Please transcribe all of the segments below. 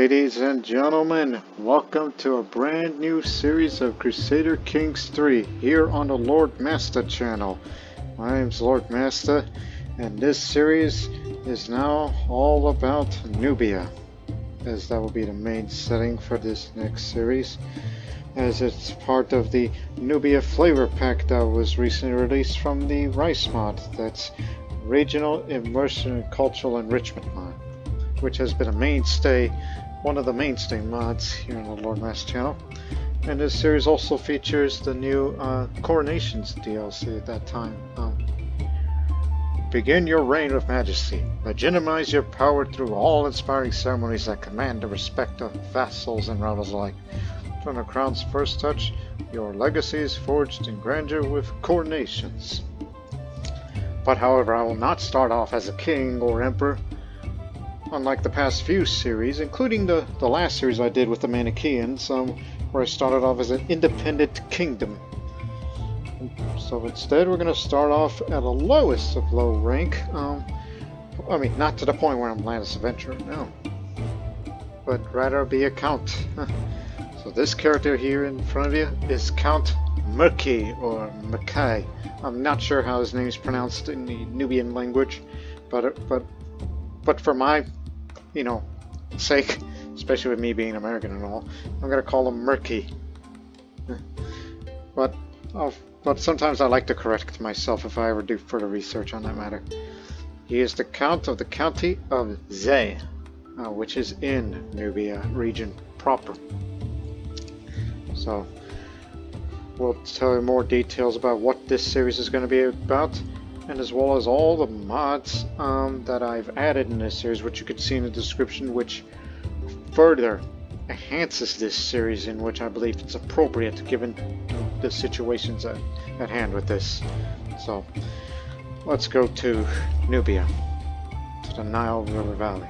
Ladies and gentlemen, welcome to a brand new series of Crusader Kings 3 here on the Lord Master channel. My name's Lord Master, and this series is now all about Nubia, as that will be the main setting for this next series, as it's part of the Nubia flavor pack that was recently released from the Rice mod. That's Regional Immersion and Cultural Enrichment mod, which has been a mainstay, one of the mainstay mods here on the Lord Master channel. And this series also features the new Coronations DLC at that time. Begin your reign of majesty. Legitimize your power through all inspiring ceremonies that command the respect of vassals and rebels alike. From the crown's first touch, your legacy is forged in grandeur with coronations. But however, I will not start off as a king or emperor. Unlike the past few series, including the last series I did with the Manichaeans, where I started off as an independent kingdom. So instead, we're going to start off at a lowest of low rank. I mean, not to the point where I'm Landis Adventurer, no. But rather be a count. So this character here in front of you is Count Merki, or Merki. I'm not sure how his name is pronounced in the Nubian language, but for my, sake, especially with me being American and all, I'm gonna call him Merki. But sometimes I like to correct myself if I ever do further research on that matter. He is the Count of the County of Zay, which is in Nubia region proper. So we'll tell you more details about what this series is going to be about, and as well as all the mods that I've added in this series, which you can see in the description, which further enhances this series, in which I believe it's appropriate given the situations at hand with this. So let's go to Nubia, to the Nile River Valley.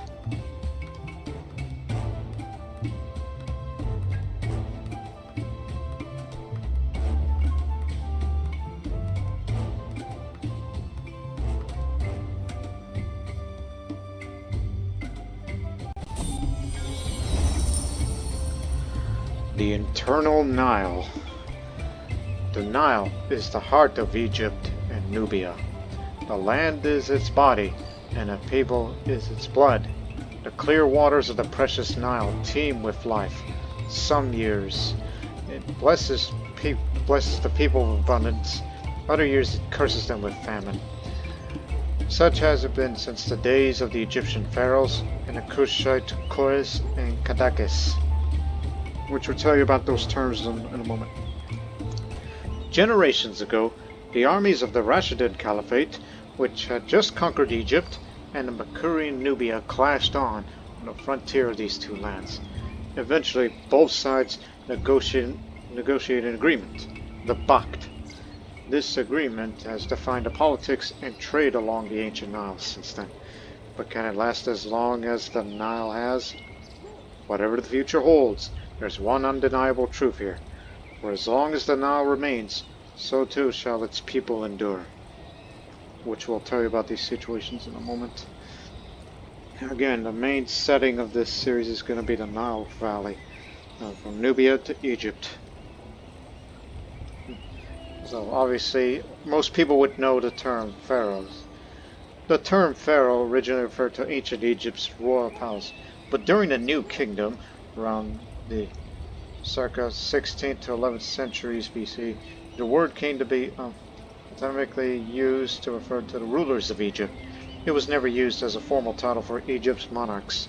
The internal Nile. The Nile is the heart of Egypt and Nubia. The land is its body, and the people is its blood. The clear waters of the precious Nile teem with life. Some years it blesses the people with abundance. Other years it curses them with famine. Such has it been since the days of the Egyptian pharaohs and the Kushite Courtiers and Kadakis, which will tell you about those terms in a moment. Generations ago, the armies of the Rashidun Caliphate, which had just conquered Egypt, and the Makurian Nubia clashed on the frontier of these two lands. Eventually, both sides negotiated an agreement, the Pact. This agreement has defined the politics and trade along the ancient Nile since then. But can it last as long as the Nile has? Whatever the future holds, there's one undeniable truth here. For as long as the Nile remains, so too shall its people endure. Which we'll tell you about these situations in a moment. Again, the main setting of this series is going to be the Nile Valley, from Nubia to Egypt. So obviously, most people would know the term pharaohs. The term pharaoh originally referred to ancient Egypt's royal palace, but during the New Kingdom, around the circa 16th to 11th centuries BC, the word came to be typically used to refer to the rulers of Egypt. It was never used as a formal title for Egypt's monarchs,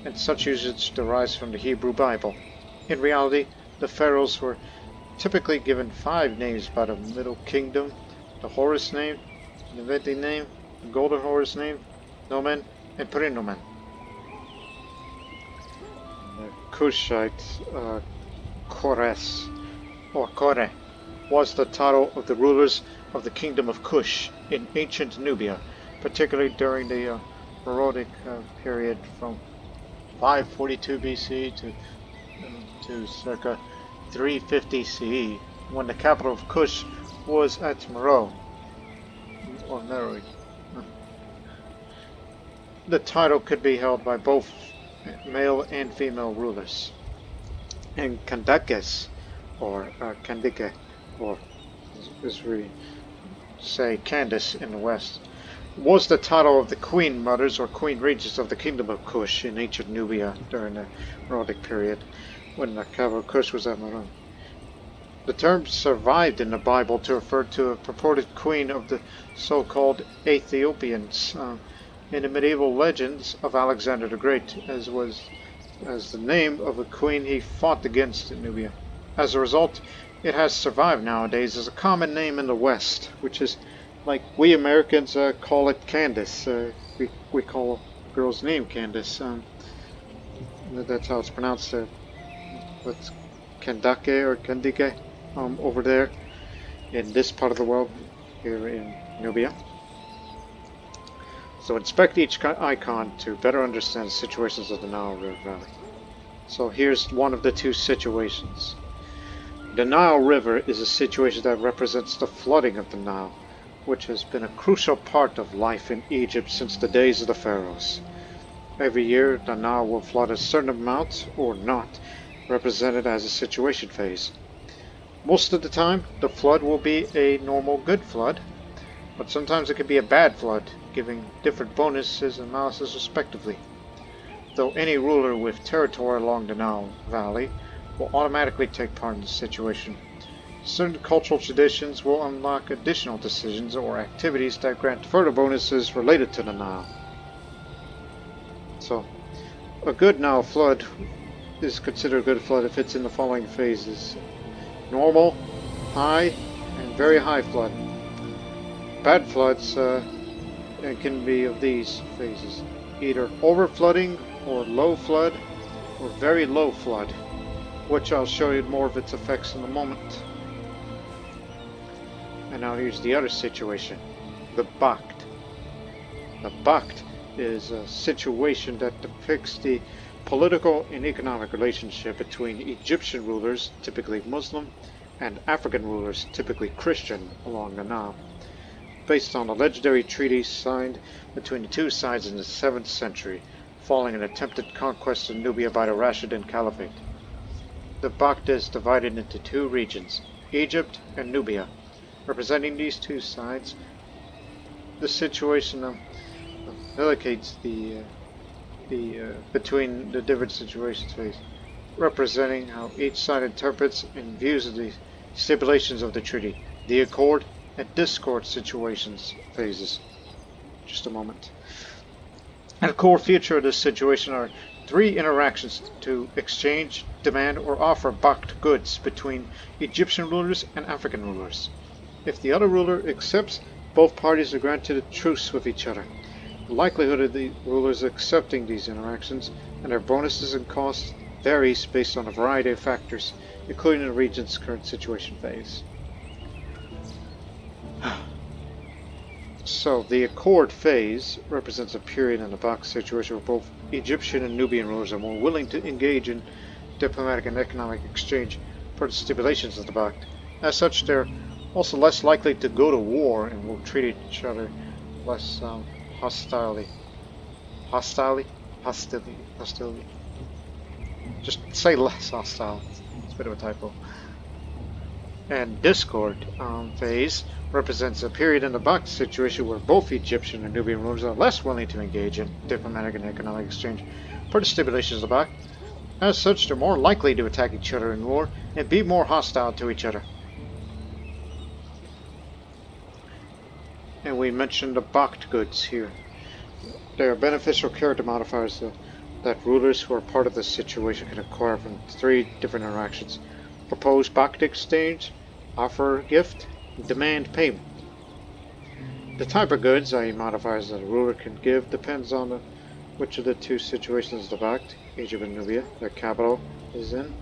and such usage derives from the Hebrew Bible. In reality, the pharaohs were typically given 5 names by the Middle Kingdom: the Horus name, the Vedi name, the Golden Horus name, Nomen, and Prenomen. Kushite Courtiers, or Kore, was the title of the rulers of the Kingdom of Kush in ancient Nubia, particularly during the Meroitic period from 542 BC to circa 350 CE, when the capital of Kush was at Meroe, or Meroe. The title could be held by both male and female rulers. And Kandakes, or Kandike, or as we say Candace in the West, was the title of the Queen Mothers or Queen Regents of the Kingdom of Kush in ancient Nubia during the Rhotic period, when the capital of Kush was at Maran. The term survived in the Bible to refer to a purported queen of the so-called Ethiopians in the medieval legends of Alexander the Great, as the name of a queen he fought against in Nubia. As a result, it has survived nowadays as a common name in the West, which is like we Americans call it Candace. We call a girl's name Candace. That's how it's pronounced. What's Kandake or Kandike over there in this part of the world, here in Nubia. So inspect each icon to better understand the situations of the Nile River Valley. So here's one of the two situations. The Nile River is a situation that represents the flooding of the Nile, which has been a crucial part of life in Egypt since the days of the pharaohs. Every year, the Nile will flood a certain amount or not, represented as a situation phase. Most of the time, the flood will be a normal good flood, but sometimes it can be a bad flood, giving different bonuses and maluses respectively. Though any ruler with territory along the Nile Valley will automatically take part in the situation, certain cultural traditions will unlock additional decisions or activities that grant further bonuses related to the Nile. So, a good Nile flood is considered a good flood if it's in the following phases: normal, high, and very high flood. Bad floods can be of these phases: either overflooding or low flood or very low flood, which I'll show you more of its effects in a moment. And now here's the other situation, the Bakht. The Bakht is a situation that depicts the political and economic relationship between Egyptian rulers, typically Muslim, and African rulers, typically Christian, along the Nile, based on a legendary treaty signed between the two sides in the 7th century, following an attempted conquest of Nubia by the Rashidun Caliphate. The Bakht is divided into two regions, Egypt and Nubia. Representing these two sides, the situation indicates the between the different situations faced, representing how each side interprets and views the stipulations of the treaty, the accord and discord situations phases. Just a moment. And a core feature of this situation are 3 interactions to exchange, demand, or offer Bakht goods between Egyptian rulers and African rulers. If the other ruler accepts, both parties are granted a truce with each other. The likelihood of the rulers accepting these interactions and their bonuses and costs varies based on a variety of factors, including the region's current situation phase. So, the accord phase represents a period in the Bakht situation where both Egyptian and Nubian rulers are more willing to engage in diplomatic and economic exchange per the stipulations of the Bakht. As such, they're also less likely to go to war and will treat each other less hostility. Just say less hostile. It's a bit of a typo. And discord phase represents a period in the Bakht situation where both Egyptian and Nubian rulers are less willing to engage in diplomatic and economic exchange per the stipulations of the Bakht. As such, they're more likely to attack each other in war and be more hostile to each other. And we mentioned the Bakht goods here. They are beneficial character modifiers that rulers who are part of this situation can acquire from 3 different interactions: propose Bakht exchange, offer gift, and demand payment. The type of goods, i.e. modifiers that a ruler can give, depends on which of the 2 situations of the Bakht, Egypt and Nubia, their capital is in.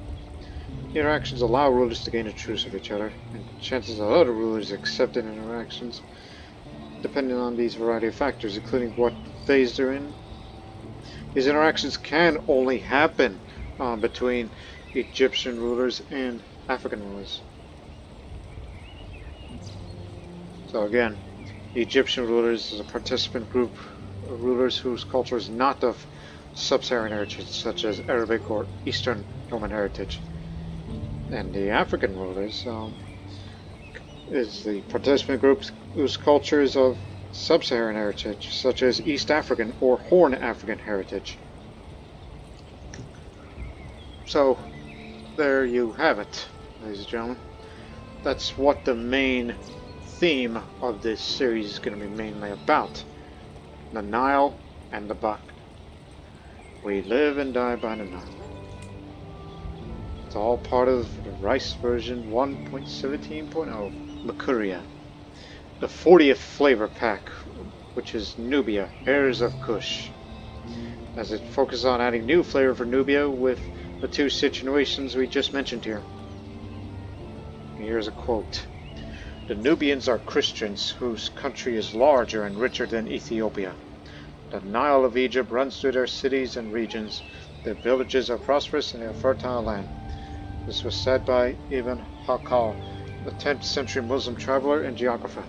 The interactions allow rulers to gain a truce with each other, and chances of other rulers accepting interactions depending on these variety of factors, including what phase they're in. These interactions can only happen between Egyptian rulers and African rulers. So again, the Egyptian rulers is a participant group of rulers whose culture is not of sub-Saharan heritage, such as Arabic or Eastern Roman heritage. And the African rulers is the participant groups whose cultures of sub-Saharan heritage, such as East African or Horn African heritage. So, there you have it, ladies and gentlemen. That's what the main theme of this series is going to be mainly about. The Nile and the Buck. We live and die by the Nile. It's all part of the Rice version 1.17.0 Makuria. The 40th flavor pack, which is Nubia, Heirs of Kush. As it focuses on adding new flavor for Nubia with the two situations we just mentioned here. Here's a quote. The Nubians are Christians whose country is larger and richer than Ethiopia. The Nile of Egypt runs through their cities and regions. Their villages are prosperous and a fertile land. This was said by Ibn Hakal, a 10th century Muslim traveler and geographer.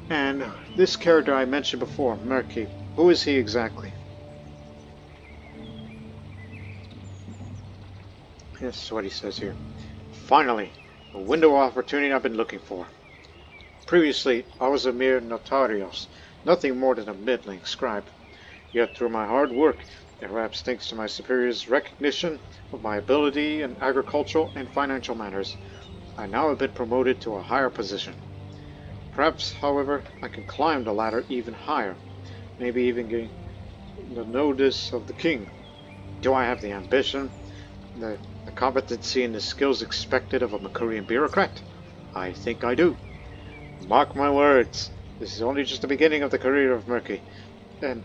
And this character I mentioned before, Merki, who is he exactly? This is what he says here. Finally, a window of opportunity I've been looking for. Previously, I was a mere notarios, nothing more than a middling scribe. Yet through my hard work, and perhaps thanks to my superiors' recognition of my ability in agricultural and financial matters, I now have been promoted to a higher position. Perhaps, however, I can climb the ladder even higher, maybe even gain the notice of the king. Do I have the ambition, the competency, and the skills expected of a Makurian bureaucrat? I think I do. Mark my words, this is only just the beginning of the career of Merki, and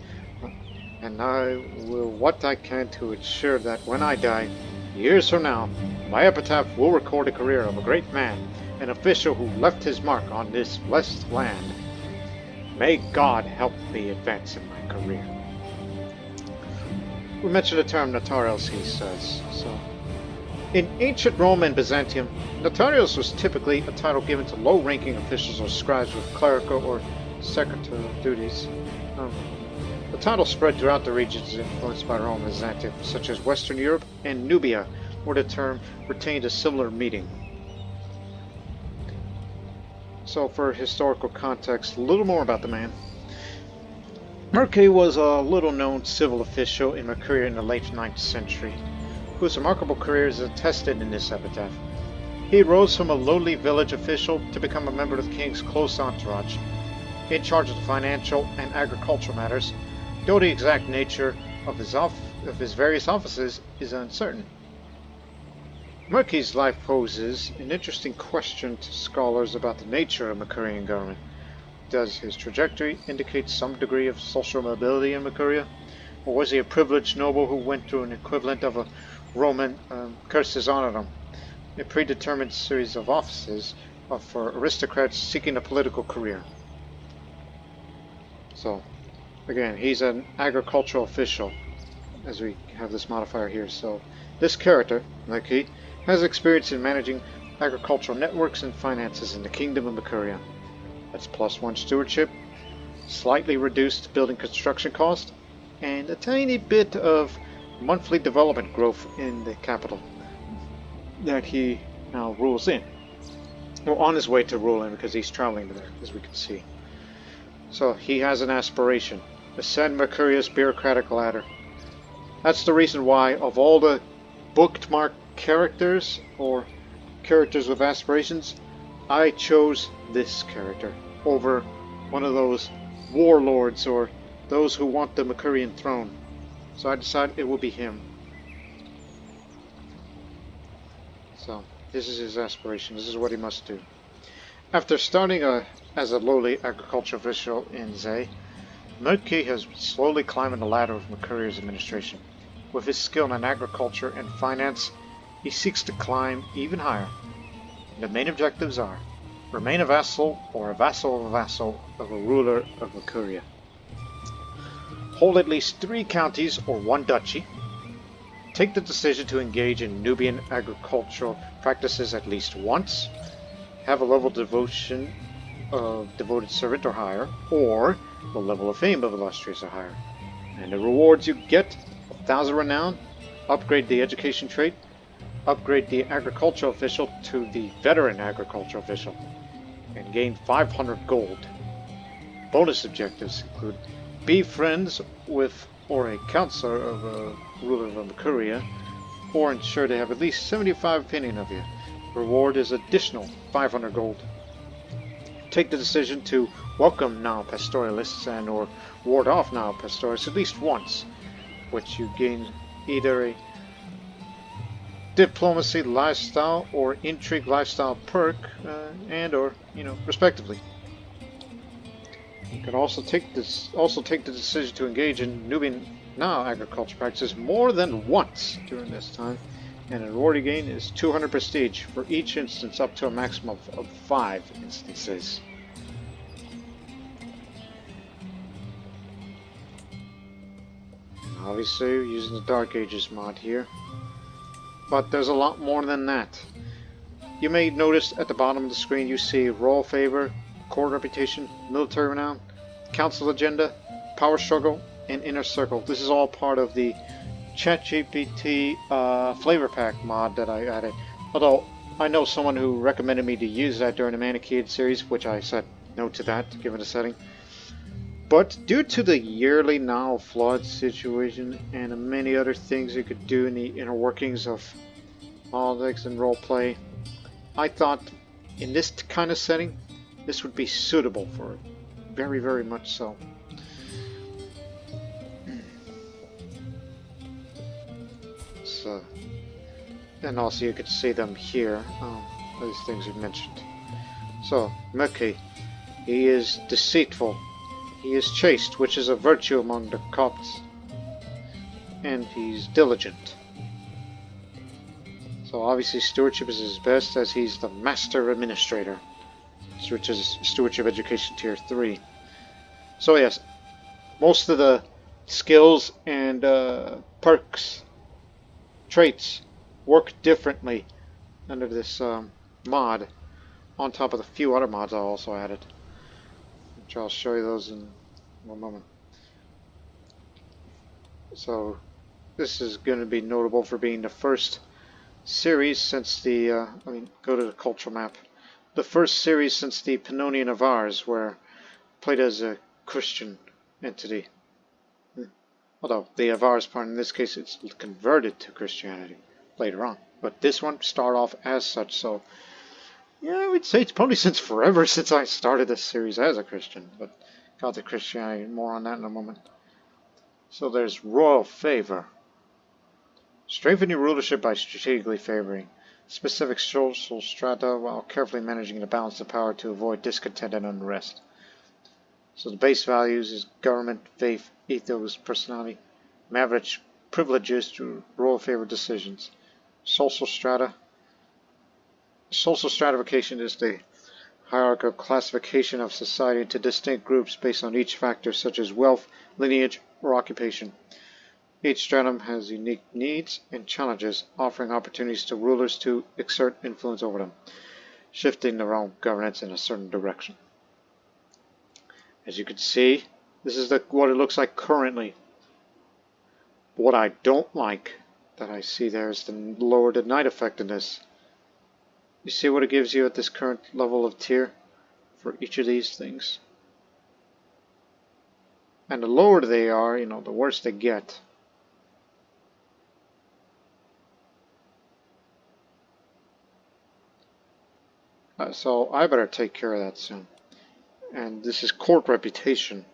I will what I can to ensure that when I die, years from now, my epitaph will record the career of a great man, an official who left his mark on this blessed land. May God help me advance in my career. We mentioned the term notarios, he says. So, in ancient Rome and Byzantium, notarios was typically a title given to low-ranking officials or scribes with clerical or secretarial duties. The title spread throughout the regions influenced by Rome and Byzantium, such as Western Europe and Nubia, where the term retained a similar meaning. So, for historical context, a little more about the man. Merki was a little-known civil official in Makuria in the late 9th century, whose remarkable career is attested in this epitaph. He rose from a lowly village official to become a member of the king's close entourage, in charge of the financial and agricultural matters, though the exact nature of his various offices is uncertain. Merki's life poses an interesting question to scholars about the nature of Makurian government. Does his trajectory indicate some degree of social mobility in Makuria? Or was he a privileged noble who went through an equivalent of a Roman cursus honorum, a predetermined series of offices for aristocrats seeking a political career? So, again, he's an agricultural official, as we have this modifier here. So, this character, Merki, has experience in managing agricultural networks and finances in the Kingdom of Makuria. That's +1 stewardship, slightly reduced building construction cost, and a tiny bit of monthly development growth in the capital that he now rules in. Well, on his way to ruling, because he's traveling there, as we can see. So he has an aspiration: ascend Makuria's bureaucratic ladder. That's the reason why, of all the bookmark characters or characters with aspirations, I chose this character over one of those warlords or those who want the Makurian throne. So I decided it will be him. So this is his aspiration. This is what he must do. After starting as a lowly agricultural official in Zay, Merki has slowly climbing the ladder of Makuria's administration. With his skill in agriculture and finance, he seeks to climb even higher. The main objectives are: remain a vassal or a vassal of a vassal of a ruler of Makuria, hold at least 3 counties or 1 duchy, take the decision to engage in Nubian agricultural practices at least once, have a level of devotion of Devoted Servant or higher, or the level of Fame of Illustrious or higher. And the rewards you get: 1,000 Renown, upgrade the Education trait, upgrade the Agricultural Official to the Veteran Agricultural Official, and gain 500 gold. Bonus objectives include be friends with or a counselor of a ruler of Makuria, or ensure they have at least 75 opinion of you. Reward is additional 500 gold. Take the decision to welcome Nile pastoralists and or ward off Nile pastoralists at least once, which you gain either a diplomacy lifestyle or intrigue lifestyle perk, and or respectively. You can also take the decision to engage in Nubian Nile agriculture practices more than once during this time, and the reward you gain is 200 prestige for each instance up to a maximum of 5 instances. Obviously, we're using the Dark Ages mod here, but there's a lot more than that. You may notice at the bottom of the screen you see Royal Favor, Court Reputation, Military Renown, Council Agenda, Power Struggle, and Inner Circle. This is all part of the ChatGPT Flavor Pack mod that I added. Although I know someone who recommended me to use that during the Manichaeid series, which I said no to that, given the setting. But due to the yearly Nile flood situation and the many other things you could do in the inner workings of politics and roleplay, I thought in this kind of setting, this would be suitable for it. Very, very much so. So, and also you could see them here, those things you mentioned. So, Merki, he is deceitful. He is chaste, which is a virtue among the Copts. And he's diligent. So obviously stewardship is his best, as he's the Master Administrator, which is Stewardship Education Tier 3. So yes, most of the skills and perks, traits, work differently under this mod, on top of the few other mods I also added, which I'll show you those in one moment. So this is going to be notable for being the first series since the, go to the cultural map. The first series since the Pannonian of Ars, where played as a Christian entity. Although the Avars part in this case, it's converted to Christianity later on. But this one started off as such, so yeah, I would say it's probably since forever since I started this series as a Christian. But got to Christianity, more on that in a moment. So there's Royal Favor. Strengthen your rulership by strategically favoring specific social strata while carefully managing to balance the power to avoid discontent and unrest. So the base values is government, faith, ethos, personality, average privileges through royal favor decisions. Social strata. Social stratification is the hierarchical classification of society into distinct groups based on each factor such as wealth, lineage, or occupation. Each stratum has unique needs and challenges, offering opportunities to rulers to exert influence over them, shifting their own governance in a certain direction. As you can see, this is what it looks like currently. What I don't like that I see there is the lower the night effectiveness. You see what it gives you at this current level of tier for each of these things. And the lower they are, the worse they get. So I better take care of that soon. And this is court reputation.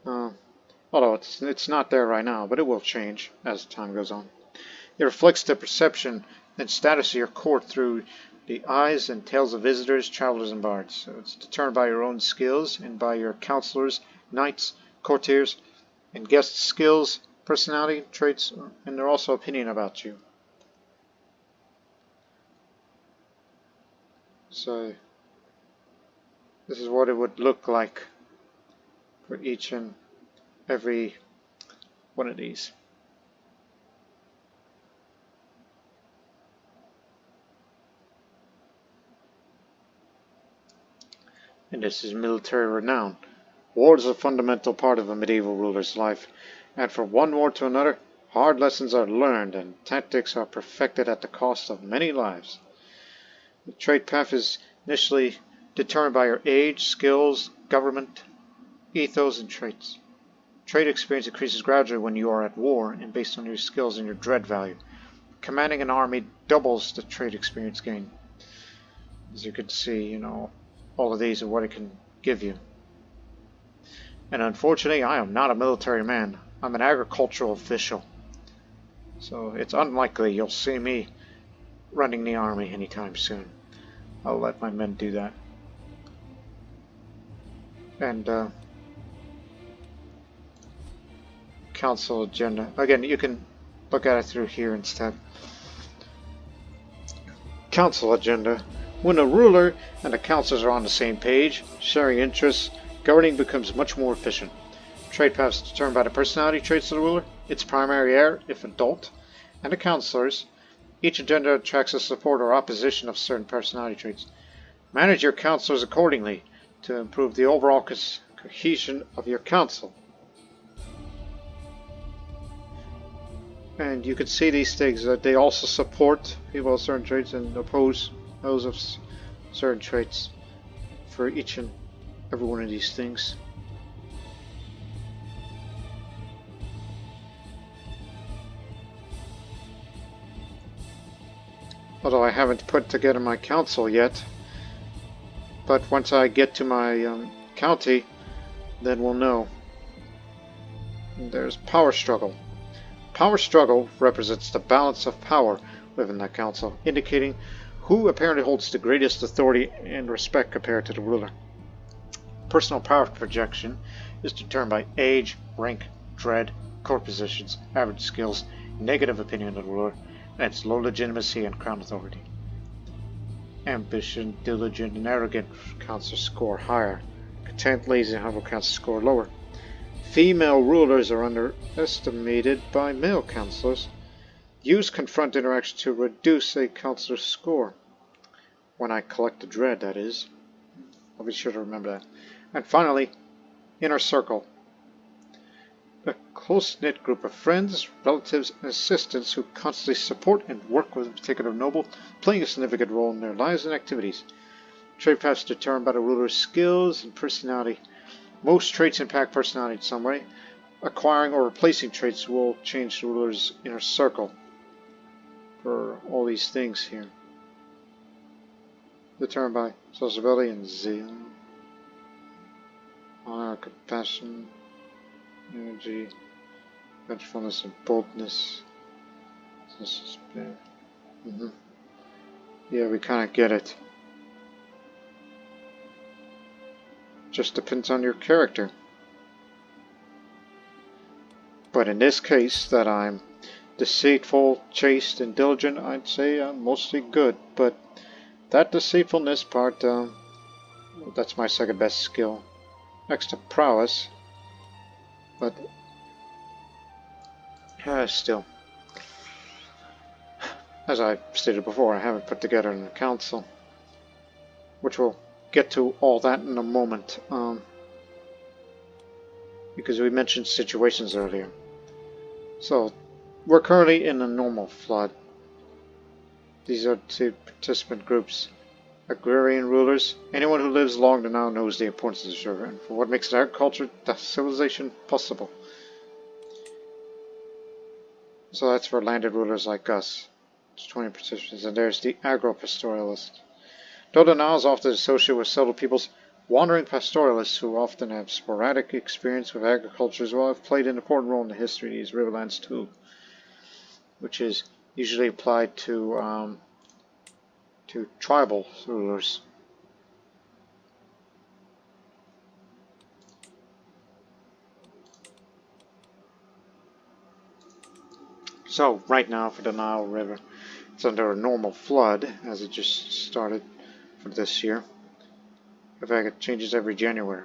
Although it's not there right now, but it will change as time goes on. It reflects the perception and status of your court through the eyes and tails of visitors, travelers, and bards. So it's determined by your own skills and by your counselors, knights, courtiers, and guests' skills, personality, traits, and their also opinion about you. So this is what it would look like for each and every one of these. and this is military renown. War is a fundamental part of a medieval ruler's life, and from one war to another, hard lessons are learned and tactics are perfected at the cost of many lives. The trade path is initially determined by your age, skills, government, ethos, and traits. Trade experience increases gradually when you are at war and based on your skills and your dread value. Commanding an army doubles the trade experience gain. As you can see, all of these are what it can give you. And unfortunately, I am not a military man. I'm an agricultural official. So it's unlikely you'll see me running the army anytime soon. I'll let my men do that. And council agenda. Again, you can look at it through here instead. Council agenda. When a ruler and the councilors are on the same page, sharing interests, governing becomes much more efficient. Trade paths determined by the personality traits of the ruler, its primary heir, if adult, and the councilors. Each agenda attracts the support or opposition of certain personality traits. Manage your councilors accordingly to improve the overall cohesion of your council. And you can see these things that they also support people of certain traits and oppose those of certain traits for each and every one of these things. Although I haven't put together my council yet, but once I get to my county, then we'll know. And there's power struggle. Power struggle represents the balance of power within that council, indicating who apparently holds the greatest authority and respect compared to the ruler. Personal power projection is determined by age, rank, dread, court positions, average skills, negative opinion of the ruler, and its low legitimacy and crown authority. Ambition, diligent, and arrogant councilors score higher. Content, lazy, and humble councilors score lower. Female rulers are underestimated by male councilors. Use confront interaction to reduce a councilor's score. When I collect the dread, that is. I'll be sure to remember that. And finally, inner circle. A close-knit group of friends, relatives, and assistants who constantly support and work with a particular noble, playing a significant role in their lives and activities. Trade paths determined by the ruler's skills and personality. Most traits impact personality in some way. Acquiring or replacing traits will change the ruler's inner circle for all these things here. Determined by sociability and zeal, honor, compassion, energy, vengefulness, and boldness. Yeah, we kind of get it. Just depends on your character. But in this case, that I'm deceitful, chaste, and diligent, I'd say I'm mostly good. But that deceitfulness part, that's my second best skill. Next to prowess. But still, as I stated before, I haven't put together a council, which we'll get to all that in a moment, because we mentioned situations earlier. So we're currently in a normal flood. These are two participant groups. Agrarian rulers. Anyone who lives long to now knows the importance of sugar and for what makes agriculture the civilization possible. So that's for landed rulers like us. It's 20 participants, and there's the agro-pastoralist. Though the Nile is often associated with settled peoples, wandering pastoralists who often have sporadic experience with agriculture as well have played an important role in the history of these riverlands too, which is usually applied to tribal rulers. So right now for the Nile River, it's under a normal flood as it just started for this year. In fact, it changes every January.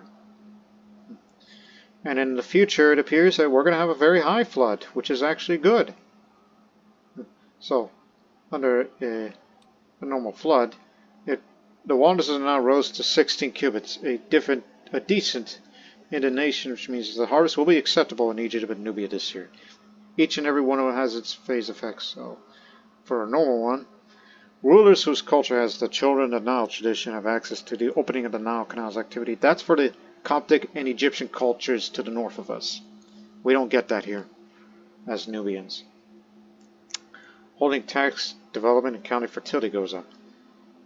And in the future, it appears that we're going to have a very high flood, which is actually good. So, under a normal flood, it The waters of the Nile rose to 16 cubits, a decent indication, which means the harvest will be acceptable in Egypt and Nubia this year. Each and every one of them has its phase effects. So, for a normal one, rulers whose culture has the children of the Nile tradition have access to the opening of the Nile canals activity. That's for the Coptic and Egyptian cultures to the north of us. We don't get that here as Nubians. Holding tax development and county fertility goes up.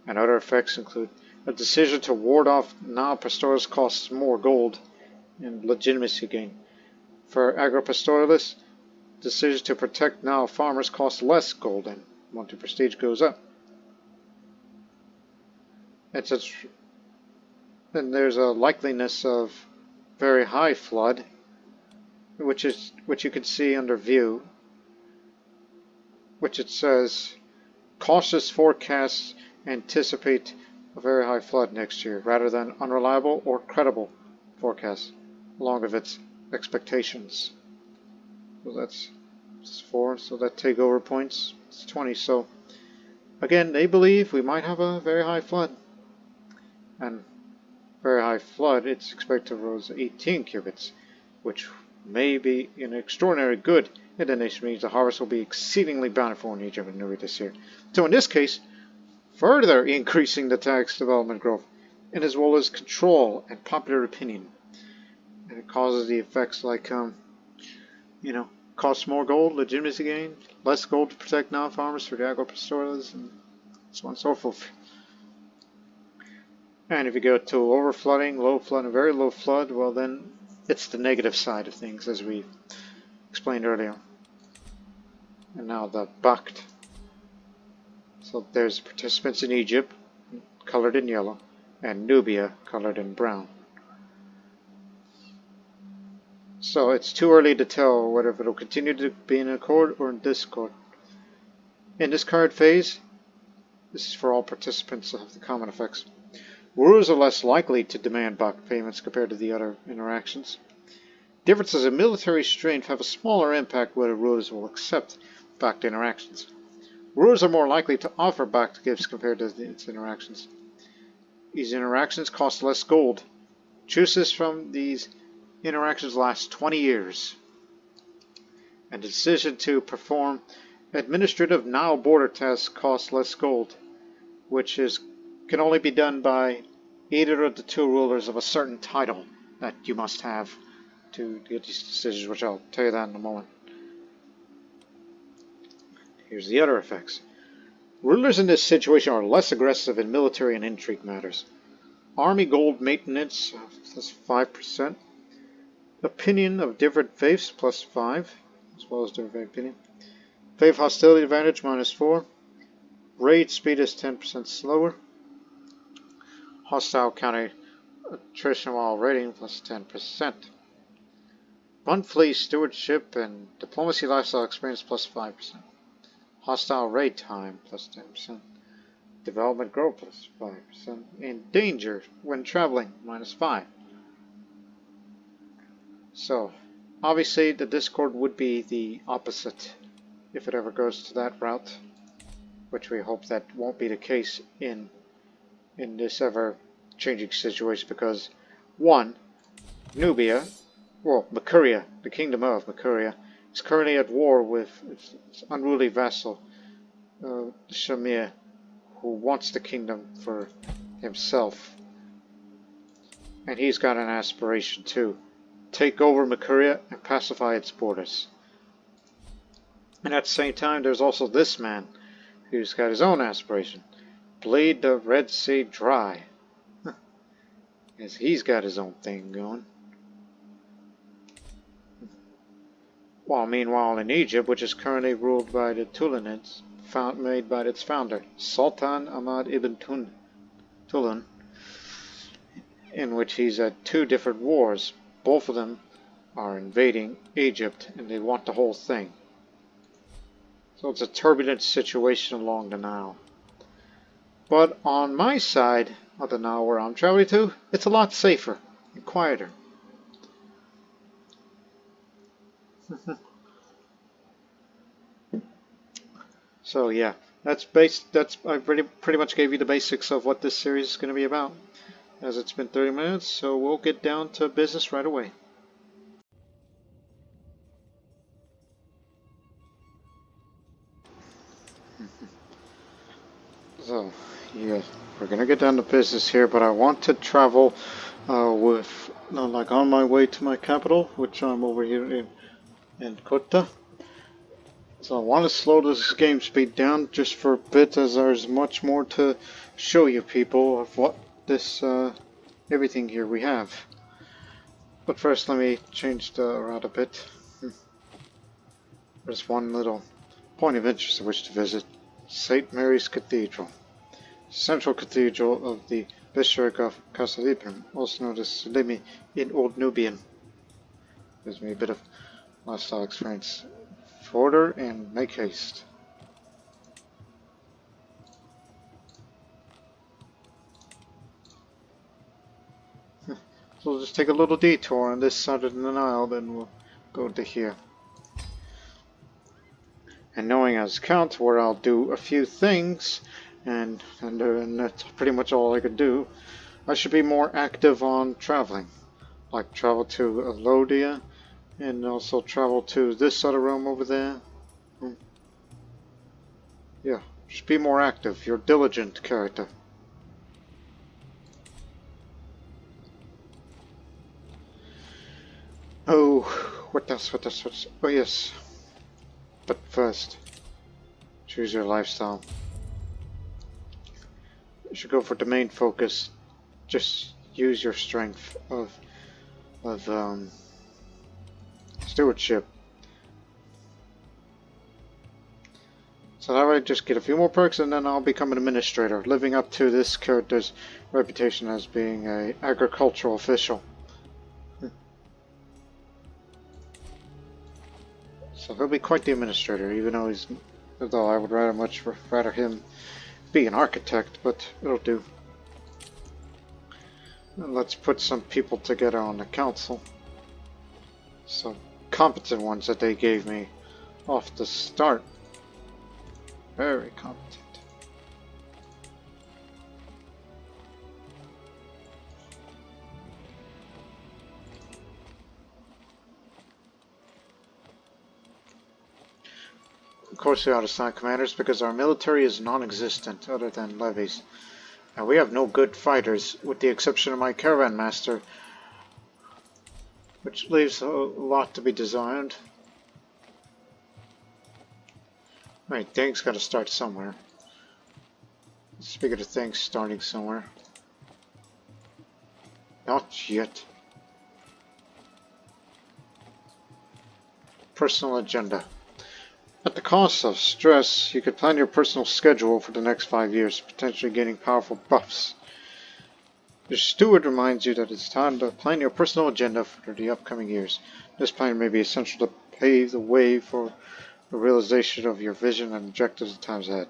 And other effects include a decision to ward off Nile pastoralists costs more gold and legitimacy gain. For agropastoralists, decision to protect Nile farmers costs less gold and monthly prestige goes up. And there's a likeliness of very high flood, which you can see under view, which it says cautious forecasts anticipate a very high flood next year, rather than unreliable or credible forecasts, along with its expectations. So that's 4, so that takeover points, it's 20. So again, they believe we might have a very high flood. And very high flood, it's expected to rose 18 cubits, which may be an extraordinary good indication, means the harvest will be exceedingly bountiful in Egypt and Nubia this year. So in this case, further increasing the tax development growth, and as well as control and popular opinion. And it causes the effects like, costs more gold, legitimacy gain, less gold to protect non-farmers for the agropastoralists, and so on and so forth. And if you go to overflooding, low flood, and very low flood, well then it's the negative side of things, as we explained earlier. And now the Bakht. So there's participants in Egypt, colored in yellow, and Nubia, colored in brown. So it's too early to tell whether it'll continue to be in accord or in discord. In this card phase, this is for all participants of the common effects. Rulers are less likely to demand Bakht payments compared to the other interactions. Differences in military strength have a smaller impact whether rulers will accept Bakht interactions. Rulers are more likely to offer Bakht gifts compared to its interactions. These interactions cost less gold. Truces from these interactions last 20 years. And the decision to perform administrative Nile border tasks costs less gold, which can only be done by either of the two rulers of a certain title that you must have to get these decisions, which I'll tell you that in a moment. Here's the other effects. Rulers in this situation are less aggressive in military and intrigue matters. Army gold maintenance, plus 5%. Opinion of different faiths, plus 5, as well as different opinion. Faith hostility advantage, minus 4. Raid speed is 10% slower. Hostile counter attrition while raiding, plus 10%. Monthly stewardship and diplomacy lifestyle experience, plus 5%. Hostile raid time, plus 10%. Development growth, plus 5%. And danger when traveling, minus 5. So, obviously the discord would be the opposite if it ever goes to that route, which we hope that won't be the case in this ever-changing situation, because 1. Nubia, Makuria, the Kingdom of Makuria, is currently at war with its unruly vassal, Shamir, who wants the kingdom for himself. And he's got an aspiration too. Take over Makuria and pacify its borders. And at the same time, there's also this man who's got his own aspiration. Bleed the Red Sea dry. As he's got his own thing going. While meanwhile in Egypt, which is currently ruled by the Tulunids, made by its founder, Sultan Ahmad ibn Tulun, in which he's at 2 different wars. Both of them are invading Egypt, and they want the whole thing. So it's a turbulent situation along the Nile. But on my side of the Nile, where I'm traveling to, it's a lot safer and quieter. So yeah, I pretty much gave you the basics of what this series is going to be about. As it's been 30 minutes, so we'll get down to business right away. So, yeah, we're gonna get down to business here, but I want to travel like on my way to my capital, which I'm over here in Kota. So I want to slow this game speed down just for a bit, as there's much more to show you people of what this everything here we have. But first, let me change the route a bit. There's one little point of interest I wish to visit: St. Mary's Cathedral. Central Cathedral of the Bishopric of Casalipin, also known as Salimi in Old Nubian. Gives me a bit of lifestyle experience. Order and make haste. So we'll just take a little detour on this side of the Nile, then we'll go to here. And knowing as Count where I'll do a few things, and that's pretty much all I could do, I should be more active on traveling. Like travel to Alodia, and also travel to this side of Rome over there. Yeah, just be more active. You're a diligent character. Oh, what else? Oh yes. But first, choose your lifestyle. You should go for the main focus. Just use your strength of stewardship. So that way, just get a few more perks, and then I'll become an administrator, living up to this character's reputation as being an agricultural official. So he'll be quite the administrator, even though I would much rather him be an architect, but it'll do. And let's put some people together on the council. Some competent ones that they gave me off the start. Very competent. Of course we ought to assign commanders because our military is non-existent other than levies. And we have no good fighters with the exception of my caravan master, which leaves a lot to be desired. Right, things gotta start somewhere. Speaking of things starting somewhere. Not yet. Personal agenda. At the cost of stress, you could plan your personal schedule for the next 5 years, potentially gaining powerful buffs. Your steward reminds you that it's time to plan your personal agenda for the upcoming years. This plan may be essential to pave the way for the realization of your vision and objectives of times ahead.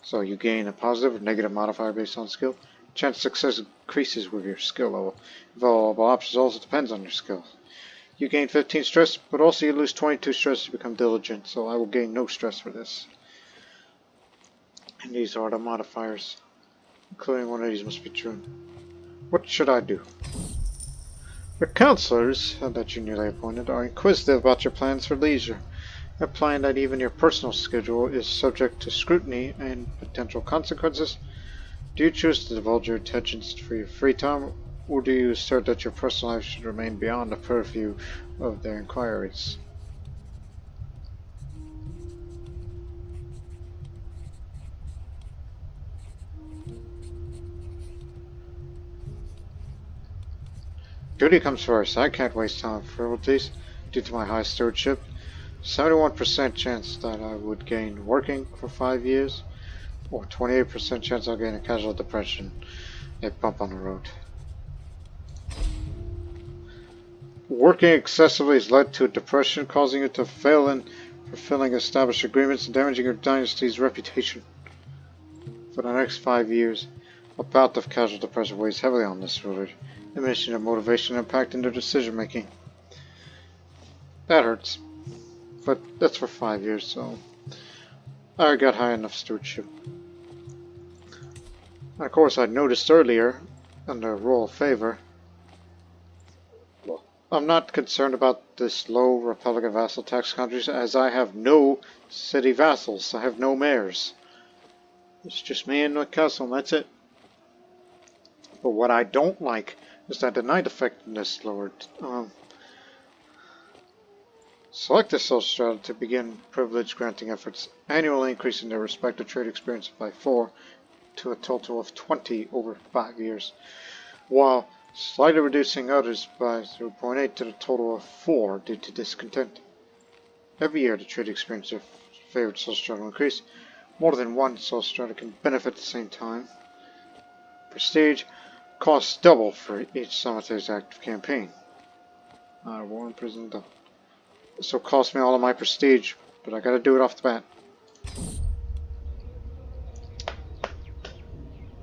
So you gain a positive or negative modifier based on skill. Chance of success increases with your skill level. Available options also depends on your skill. You gain 15 stress, but also you lose 22 stress to become diligent, so I will gain no stress for this. And these are the modifiers, including one of these must be true. What should I do? The counselors that you newly appointed are inquisitive about your plans for leisure, implying that even your personal schedule is subject to scrutiny and potential consequences. Do you choose to divulge your intentions for your free time, or do you assert that your personal life should remain beyond the purview of their inquiries? Duty comes first. I can't waste time for frivolities due to my high stewardship. 71% chance that I would gain working for 5 years, or 28% chance I'll gain a casual depression, a bump on the road. Working excessively has led to a depression, causing you to fail in fulfilling established agreements and damaging your dynasty's reputation. For the next 5 years, a bout of casual depression weighs heavily on this ruler, diminishing their motivation and impacting their decision making. That hurts. But that's for 5 years, so I got high enough stewardship. And of course, I noticed earlier, under royal favor, I'm not concerned about this low Republican vassal tax countries as I have no city vassals. I have no mayors. It's just me and my castle, and that's it. But what I don't like is that the night effectiveness lowered. Select a social strata to begin privilege granting efforts, annually increasing their respective trade experience by 4 to a total of 20 over 5 years, while slightly reducing others by 0.8 to a total of 4 due to discontent. Every year the trade experience of favored social strata will increase. More than one social strata can benefit at the same time. Prestige costs double for each cemetery's active campaign. War in prison done. This will cost me all of my prestige, but I gotta do it off the bat.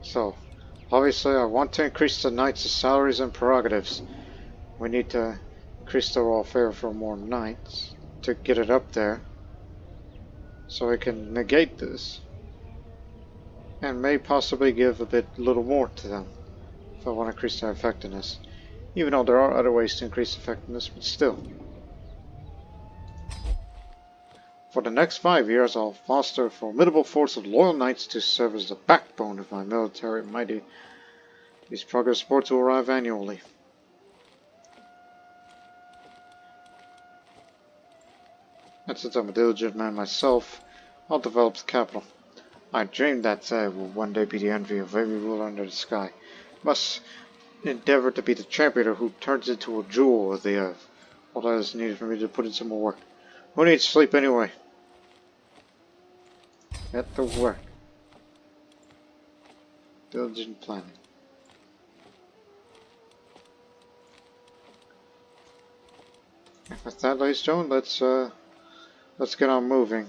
So, obviously I want to increase the knights' salaries and prerogatives. We need to increase the royal favor for more knights to get it up there. So I can negate this. And may possibly give a little more to them if I want to increase their effectiveness. Even though there are other ways to increase effectiveness, but still. For the next 5 years, I'll foster a formidable force of loyal knights to serve as the backbone of my military mighty. These progress reports will arrive annually. And since I'm a diligent man myself, I'll develop the capital. I dreamed that I will one day be the envy of every ruler under the sky. Must endeavor to be the champion who turns into a jewel of the earth. All that is needed for me to put in some more work. Who needs sleep anyway? Get to work. Diligent planning. With that, ladies and gentlemen, let's get on moving.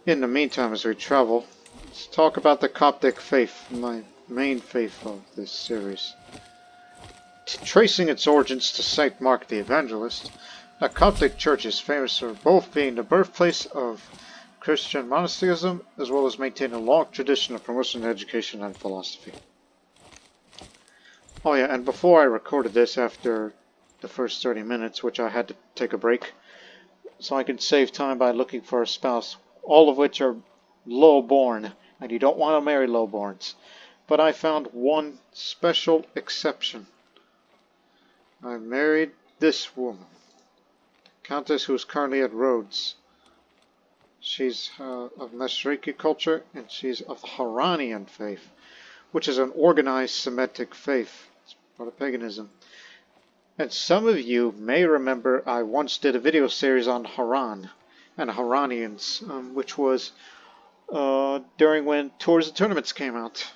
In the meantime, as we travel, let's talk about the Coptic faith, my main faith of this series. Tracing its origins to Saint Mark the Evangelist, the Coptic Church is famous for both being the birthplace of Christian monasticism as well as maintaining a long tradition of promotion of education and philosophy. Oh yeah, and before I recorded this after the first 30 minutes, which I had to take a break, so I could save time by looking for a spouse, all of which are low-born, and you don't want to marry low-borns. But I found one special exception. I married this woman, Countess, who is currently at Rhodes. She's of Mesriki culture, and she's of the Haranian faith, which is an organized Semitic faith. It's part of paganism. And some of you may remember I once did a video series on Haran and Haranians, which was during when Tours and Tournaments came out.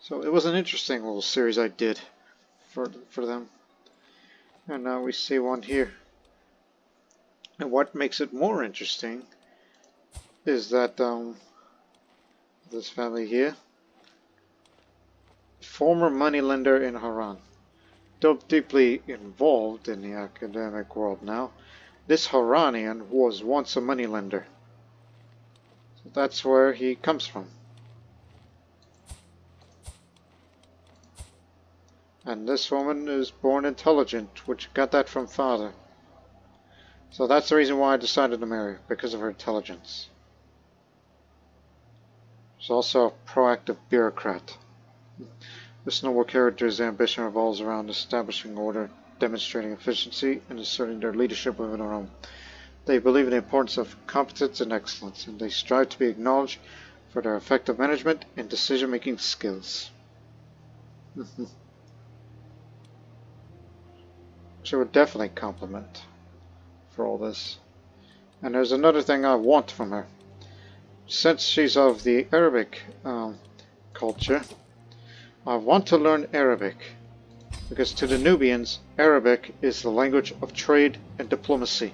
So it was an interesting little series I did for them. And now we see one here. And what makes it more interesting is that this family here, former moneylender in Haran, though deeply involved in the academic world now, this Haranian was once a moneylender. So that's where he comes from. And this woman is born intelligent, which got that from father. So that's the reason why I decided to marry her, because of her intelligence. She's also a proactive bureaucrat. This noble character's ambition revolves around establishing order, demonstrating efficiency, and asserting their leadership within their own. They believe in the importance of competence and excellence, and they strive to be acknowledged for their effective management and decision-making skills. She would definitely compliment for all this. And there's another thing I want from her. Since she's of the Arabic culture, I want to learn Arabic, because to the Nubians, Arabic is the language of trade and diplomacy.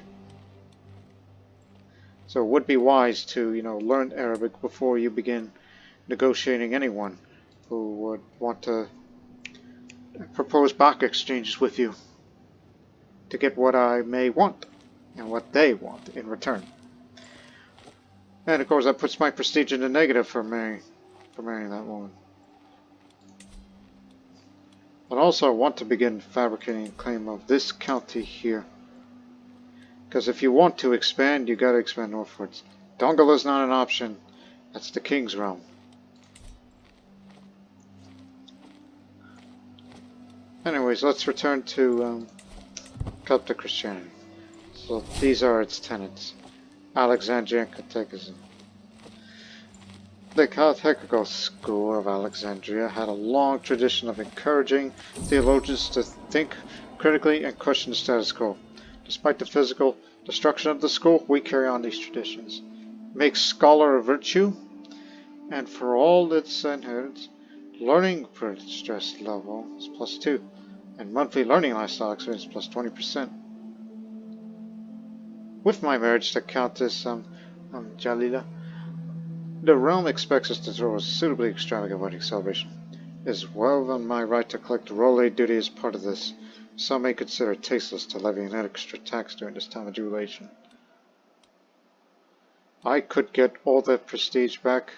So it would be wise to, learn Arabic before you begin negotiating anyone who would want to propose back exchanges with you to get what I may want and what they want in return. And of course that puts my prestige in the negative for marrying that woman. But also I want to begin fabricating a claim of this county here. Because if you want to expand, you gotta expand northwards. Dongle is not an option. That's the king's realm. Anyways, let's return to Coptic Christianity. So these are its tenets. Alexandria and Catechism. The Catechetical School of Alexandria had a long tradition of encouraging theologians to think critically and question the status quo. Despite the physical destruction of the school, we carry on these traditions. Make scholar a virtue, and for all its adherents, learning stress level is +2, and monthly learning lifestyle experience +20%. With my marriage to Countess Jalila, the realm expects us to throw a suitably extravagant wedding celebration. It is well on my right to collect royal duty as part of this. Some may consider it tasteless to levy an extra tax during this time of jubilation. I could get all that prestige back,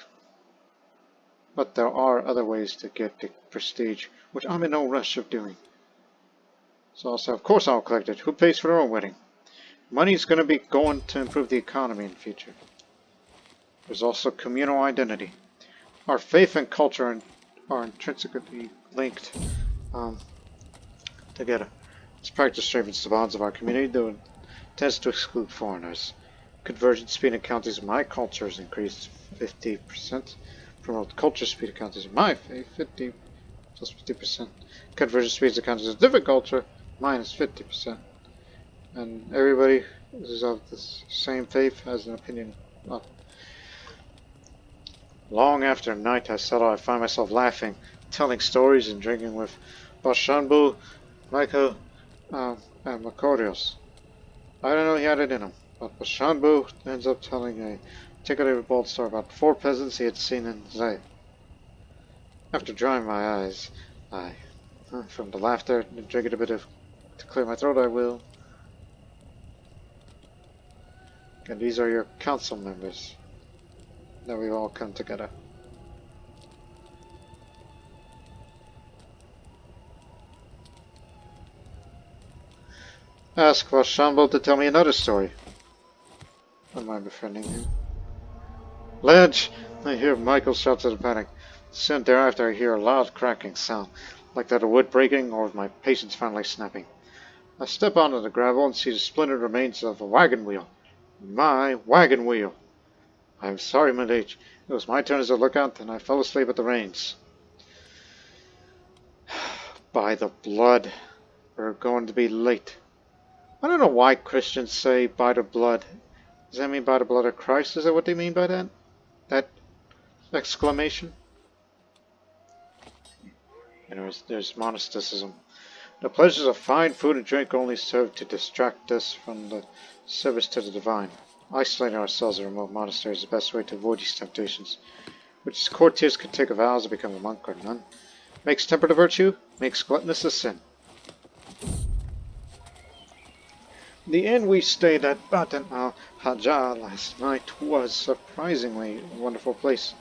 but there are other ways to get the prestige, which I'm in no rush of doing. So I'll say, of course I'll collect it. Who pays for their own wedding? Money's going to be going to improve the economy in the future. There's also communal identity. Our faith and culture are intrinsically linked together. This practice strengthens the bonds of our community, though it tends to exclude foreigners. Conversion speed in counties of my culture has increased 50%. Promote culture speed in counties of my faith, 50 plus 50%. Conversion speeds in counties of different culture, minus 50%. And everybody who's of the same faith has an opinion. Well, long after night I settle, I find myself laughing, telling stories and drinking with Bashanbu, Michael, and Makurios. I don't know he had it in him, but Bashanbu ends up telling a particularly bold story about 4 peasants he had seen in Zay. After drying my eyes, from the laughter and drinking a bit of to clear my throat, I will. And these are your council members. Now we've all come together. Ask Vashambo to tell me another story. Am I befriending him? Ledge! I hear Michael shouts out of panic. Soon thereafter I hear a loud cracking sound, like that of wood breaking or of my patience finally snapping. I step onto the gravel and see the splintered remains of a wagon wheel. My wagon wheel! I'm sorry, my liege. It was my turn as a lookout, and I fell asleep at the reins. By the blood, we're going to be late. I don't know why Christians say by the blood. Does that mean by the blood of Christ? Is that what they mean by that? That exclamation? Anyways, there's monasticism. The pleasures of fine food and drink only serve to distract us from the service to the divine. Isolating ourselves in remote monasteries is the best way to avoid these temptations, which courtiers could take a vow to become a monk or nun. Makes temperate a virtue, makes gluttonous a sin. The inn we stayed at Batan al-Hajjah last night was surprisingly a wonderful place.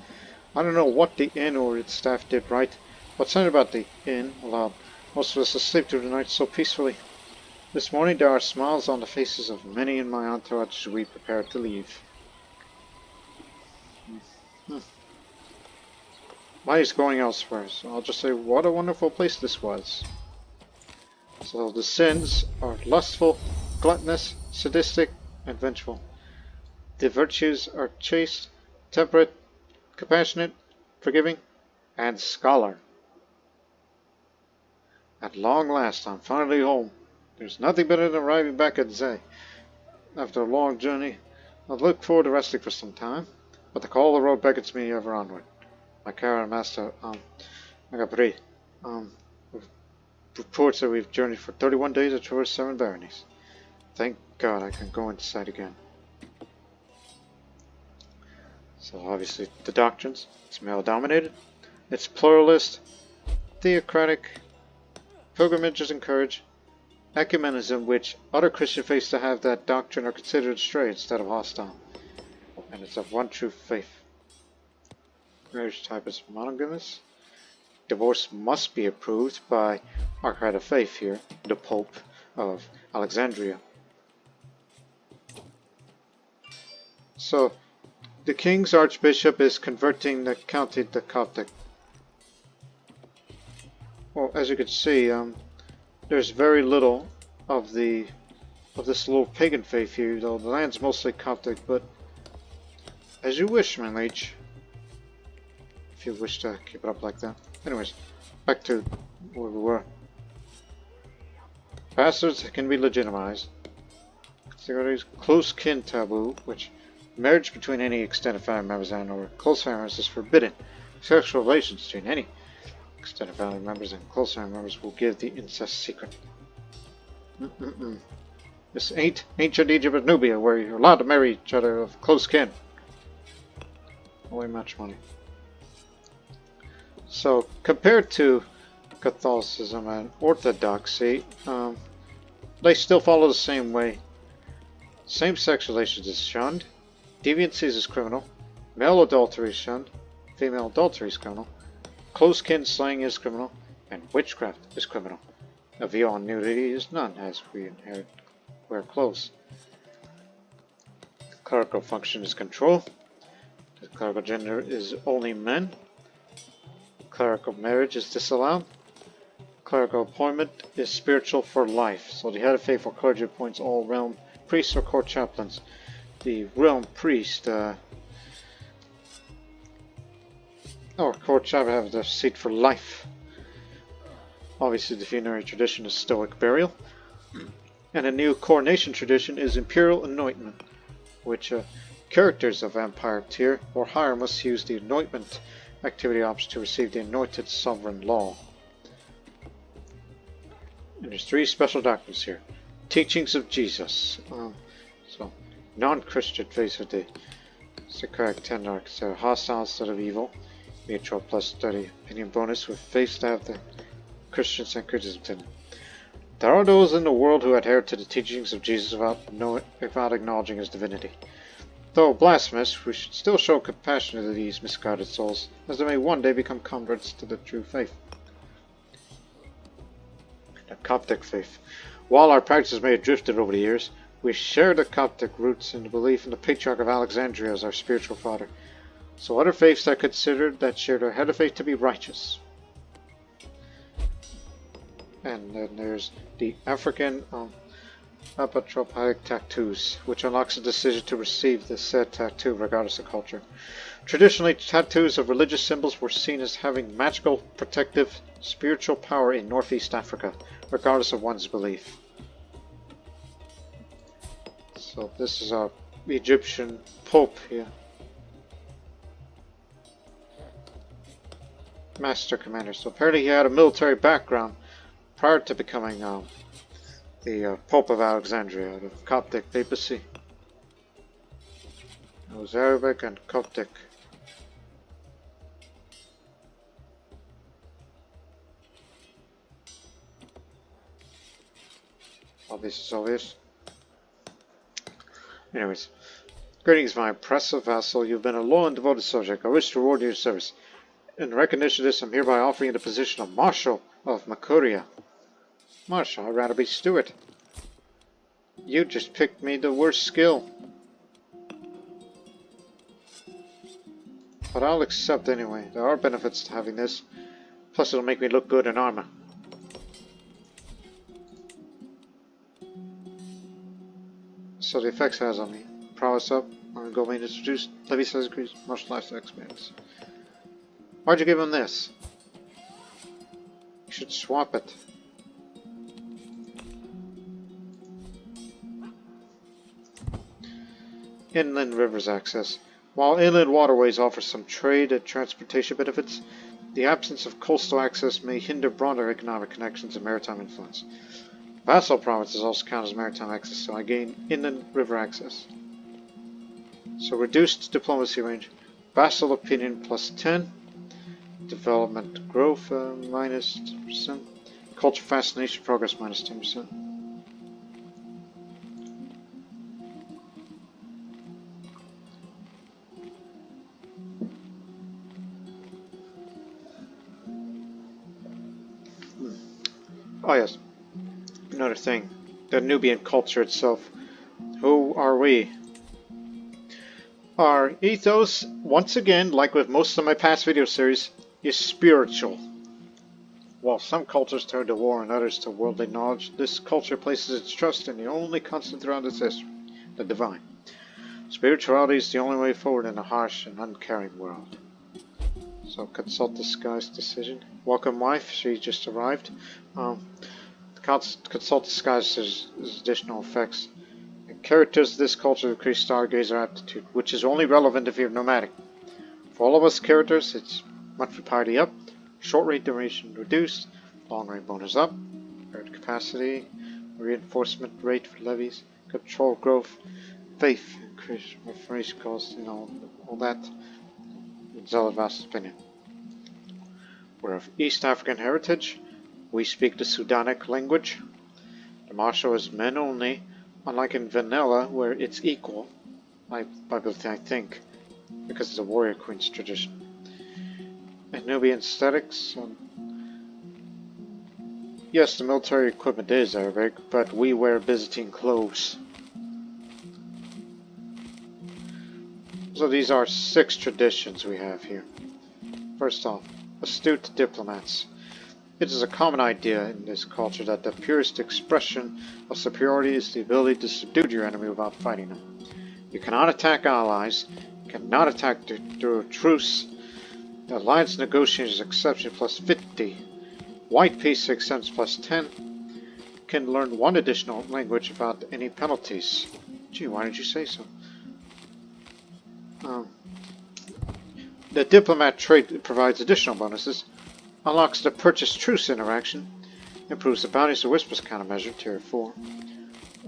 I don't know what the inn or its staff did right, but something about the inn allowed most of us to sleep through the night so peacefully. This morning there are smiles on the faces of many in my entourage as we prepare to leave. Mine is going elsewhere, so I'll just say what a wonderful place this was. So the sins are lustful, gluttonous, sadistic, and vengeful. The virtues are chaste, temperate, compassionate, forgiving, and scholar. At long last, I'm finally home. There's nothing better than arriving back at Zay. After a long journey, I look forward to resting for some time, but the call of the road beckons me ever onward. My Kara master, Agapri, reports that we've journeyed for 31 days and traversed 7 baronies. Thank God I can go inside again. So obviously the doctrines, it's male dominated, it's pluralist, theocratic, Pilgrimages encourage ecumenism, which other Christian faiths that have that doctrine are considered stray instead of hostile. And it's of one true faith. Marriage type is monogamous. Divorce must be approved by our head of faith here, the Pope of Alexandria. So, the King's Archbishop is converting the county to Coptic. Well, as you can see, there's very little of this little pagan faith here, though the land's mostly Coptic, but as you wish, my liege. If you wish to keep it up like that. Anyways, back to where we were. Bastards can be legitimized. Consider close kin taboo, which marriage between any extended family members and or close family members is forbidden. Sexual relations between any extended family members and close family members will give the incest secret. This ain't ancient Egypt or Nubia, where you're allowed to marry each other of close kin. Way matrimony. So, compared to Catholicism and Orthodoxy, they still follow the same way. Same-sex relations is shunned, deviancies is criminal, male adultery is shunned, female adultery is criminal, close kin slaying is criminal, and witchcraft is criminal. A view on nudity is none, as we wear clothes. The clerical function is control. The clerical gender is only men. Clerical marriage is disallowed. Clerical appointment is spiritual for life. So the head of faithful clergy appoints all realm priests or court chaplains. The realm priest or court chaplain have their seat for life. Obviously the funerary tradition is Stoic burial. And a new coronation tradition is imperial anointment, which characters of Empire tier or higher must use the anointment activity option to receive the anointed sovereign law. And there's 3 special documents here. Teachings of Jesus. So, non-Christian faiths of the Socratic tenarchs are hostile instead of evil. Mutual plus study opinion bonus with faiths that have the Christian syncretism in it. There are those in the world who adhere to the teachings of Jesus without acknowledging his divinity. Though blasphemous, we should still show compassion to these misguided souls, as they may one day become converts to the true faith. The Coptic faith. While our practices may have drifted over the years, we share the Coptic roots in the belief in the Patriarch of Alexandria as our spiritual father. So other faiths are considered that share their head of faith to be righteous. And then there's the African apotropaic tattoos, which unlocks a decision to receive the said tattoo regardless of culture. Traditionally, tattoos of religious symbols were seen as having magical, protective, spiritual power in Northeast Africa, regardless of one's belief. So this is our Egyptian Pope here. Master Commander. So apparently he had a military background prior to becoming the Pope of Alexandria, the Coptic papacy. It was Arabic and Coptic. All this is obvious. Anyways, greetings, my oppressive vassal. You've been a loyal and devoted subject. I wish to reward your service. In recognition of this, I'm hereby offering you the position of Marshal of Makuria. Marshal, I'd rather be Steward. You just picked me the worst skill. But I'll accept anyway. There are benefits to having this. Plus it'll make me look good in armor. So the effects it has on me. Prowess up. I'm gonna go main introduced. Levy size increase. Martial lifestyle experience. Why'd you give him this? You should swap it. Inland rivers access. While inland waterways offer some trade and transportation benefits, the absence of coastal access may hinder broader economic connections and maritime influence. Vassal provinces also count as maritime access, so I gain inland river access. So reduced diplomacy range. Vassal opinion plus 10. Development growth minus 10%. Culture fascination progress minus 10%. Oh yes, another thing. The Nubian culture itself. Who are we? Our ethos, once again, like with most of my past video series, is spiritual. While some cultures turn to war and others to worldly knowledge, this culture places its trust in the only constant throughout its history, the divine. Spirituality is the only way forward in a harsh and uncaring world. So consult this guy's decision. Welcome wife, she just arrived. Consult this guy's additional effects. Characters of this culture increase stargazer aptitude, which is only relevant if you're nomadic. For all of us characters, it's monthly piety up, short range duration reduced, long range bonus up, herd capacity, reinforcement rate for levies, control growth, faith, increase reformation cost, all that. Zealous opinion. We're of East African heritage. We speak the Sudanic language. The martial is men only. Unlike in Vanilla, where it's equal, I think, because it's a warrior queen's tradition. And Nubian aesthetics. Yes, the military equipment is Arabic, but we wear Byzantine clothes. So these are 6 traditions we have here. First off, astute diplomats. It is a common idea in this culture that the purest expression of superiority is the ability to subdue your enemy without fighting them. You cannot attack allies, you cannot attack through a truce. The alliance negotiation is exception plus 50. White peace exempts plus 10. You can learn 1 additional language without any penalties. Gee, why did you say so? The diplomat trait provides additional bonuses. Unlocks the purchase truce interaction, improves the bounties of whispers countermeasure, tier 4.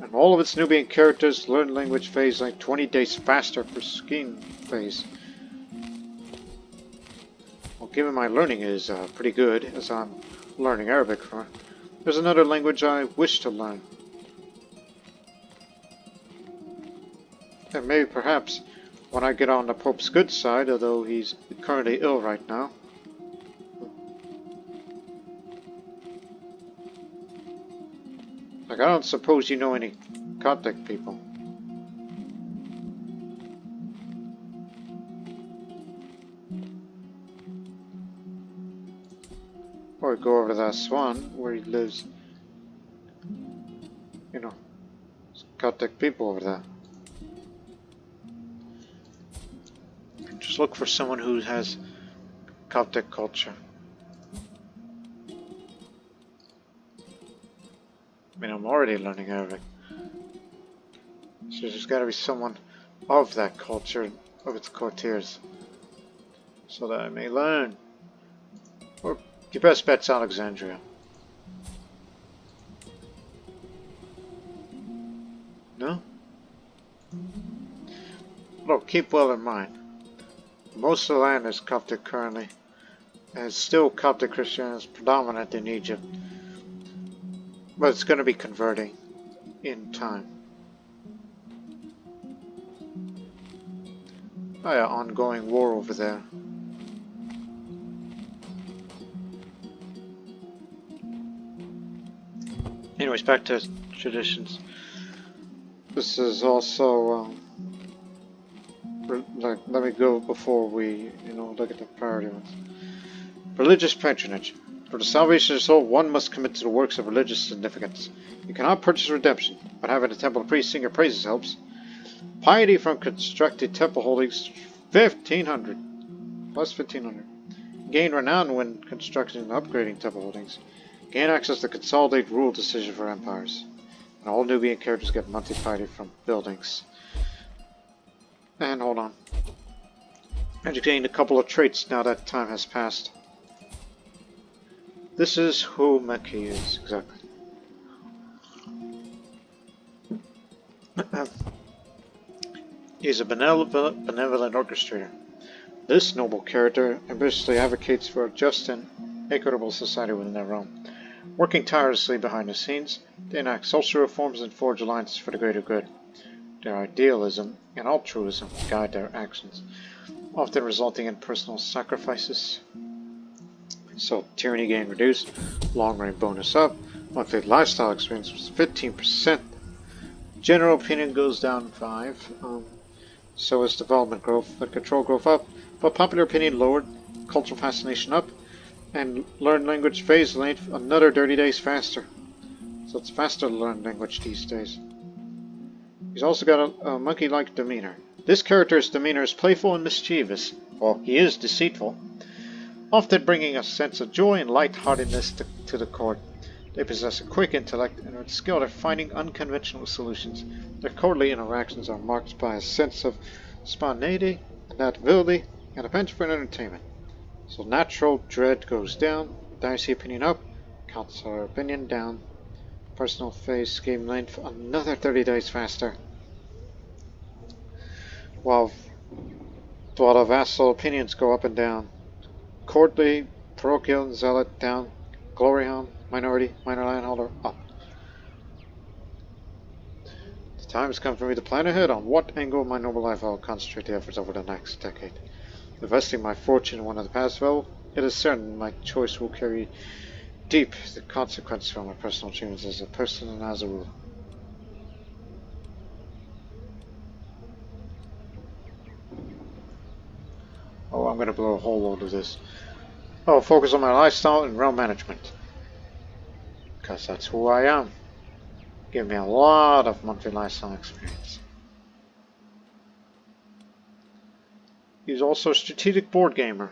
And all of its Nubian characters learn language phase like 20 days faster per skiing phase. Well, given my learning is pretty good, as I'm learning Arabic for, there's another language I wish to learn. And maybe perhaps when I get on the Pope's good side, although he's currently ill right now. Like, I don't suppose you know any Coptic people. Or go over to that Swan where he lives. You know, Coptic people over there. Just look for someone who has Coptic culture. I mean, I'm already learning Arabic. So there's got to be someone of that culture, of its courtiers, so that I may learn. Or your best bet's Alexandria. No? Look, keep well in mind. Most of the land is Coptic currently, and it's still Coptic Christian is predominant in Egypt. But it's going to be converting in time. Oh yeah, ongoing war over there. Anyways, back to traditions. This is also, let me go before we, look at the priority ones. Religious patronage. For the salvation of the soul, one must commit to the works of religious significance. You cannot purchase redemption, but having a temple priest sing your praises helps. Piety from constructed temple holdings, 1,500. Plus 1,500. Gain renown when constructing and upgrading temple holdings. Gain access to consolidate rule decision for empires. And all Nubian characters get monthly piety from buildings. And hold on. I just gained a couple of traits now that time has passed. This is who Merki is, exactly. He's a benevolent orchestrator. This noble character ambitiously advocates for a just and equitable society within their realm. Working tirelessly behind the scenes, they enact social reforms and forge alliances for the greater good. Their idealism and altruism guide their actions, often resulting in personal sacrifices. So, tyranny gain reduced, long range bonus up, monthly lifestyle experience was 15%. General opinion goes down 5. So is development growth, but control growth up, but popular opinion lowered, cultural fascination up, and learn language phase length another 30 days faster. So it's faster to learn language these days. He's also got a monkey-like demeanor. This character's demeanor is playful and mischievous. Well, he is deceitful, often bringing a sense of joy and lightheartedness to the court. They possess a quick intellect and are skilled at finding unconventional solutions. Their courtly interactions are marked by a sense of spontaneity, adaptability, and a penchant for entertainment. So natural dread goes down, dicey opinion up, counselor opinion down, personal phase game length another 30 days faster. While the vassal opinions go up and down. Courtly, parochial, and zealot down, glory hound, minority, minor landholder up. The time has come for me to plan ahead on what angle my noble life I will concentrate the efforts over the next decade. Investing my fortune in one of the past well, it is certain my choice will carry deep the consequences for my personal achievements as a person and as a ruler. Oh, I'm going to blow a whole load of this. Oh, focus on my lifestyle and realm management. Because that's who I am. Give me a lot of monthly lifestyle experience. He's also a strategic board gamer.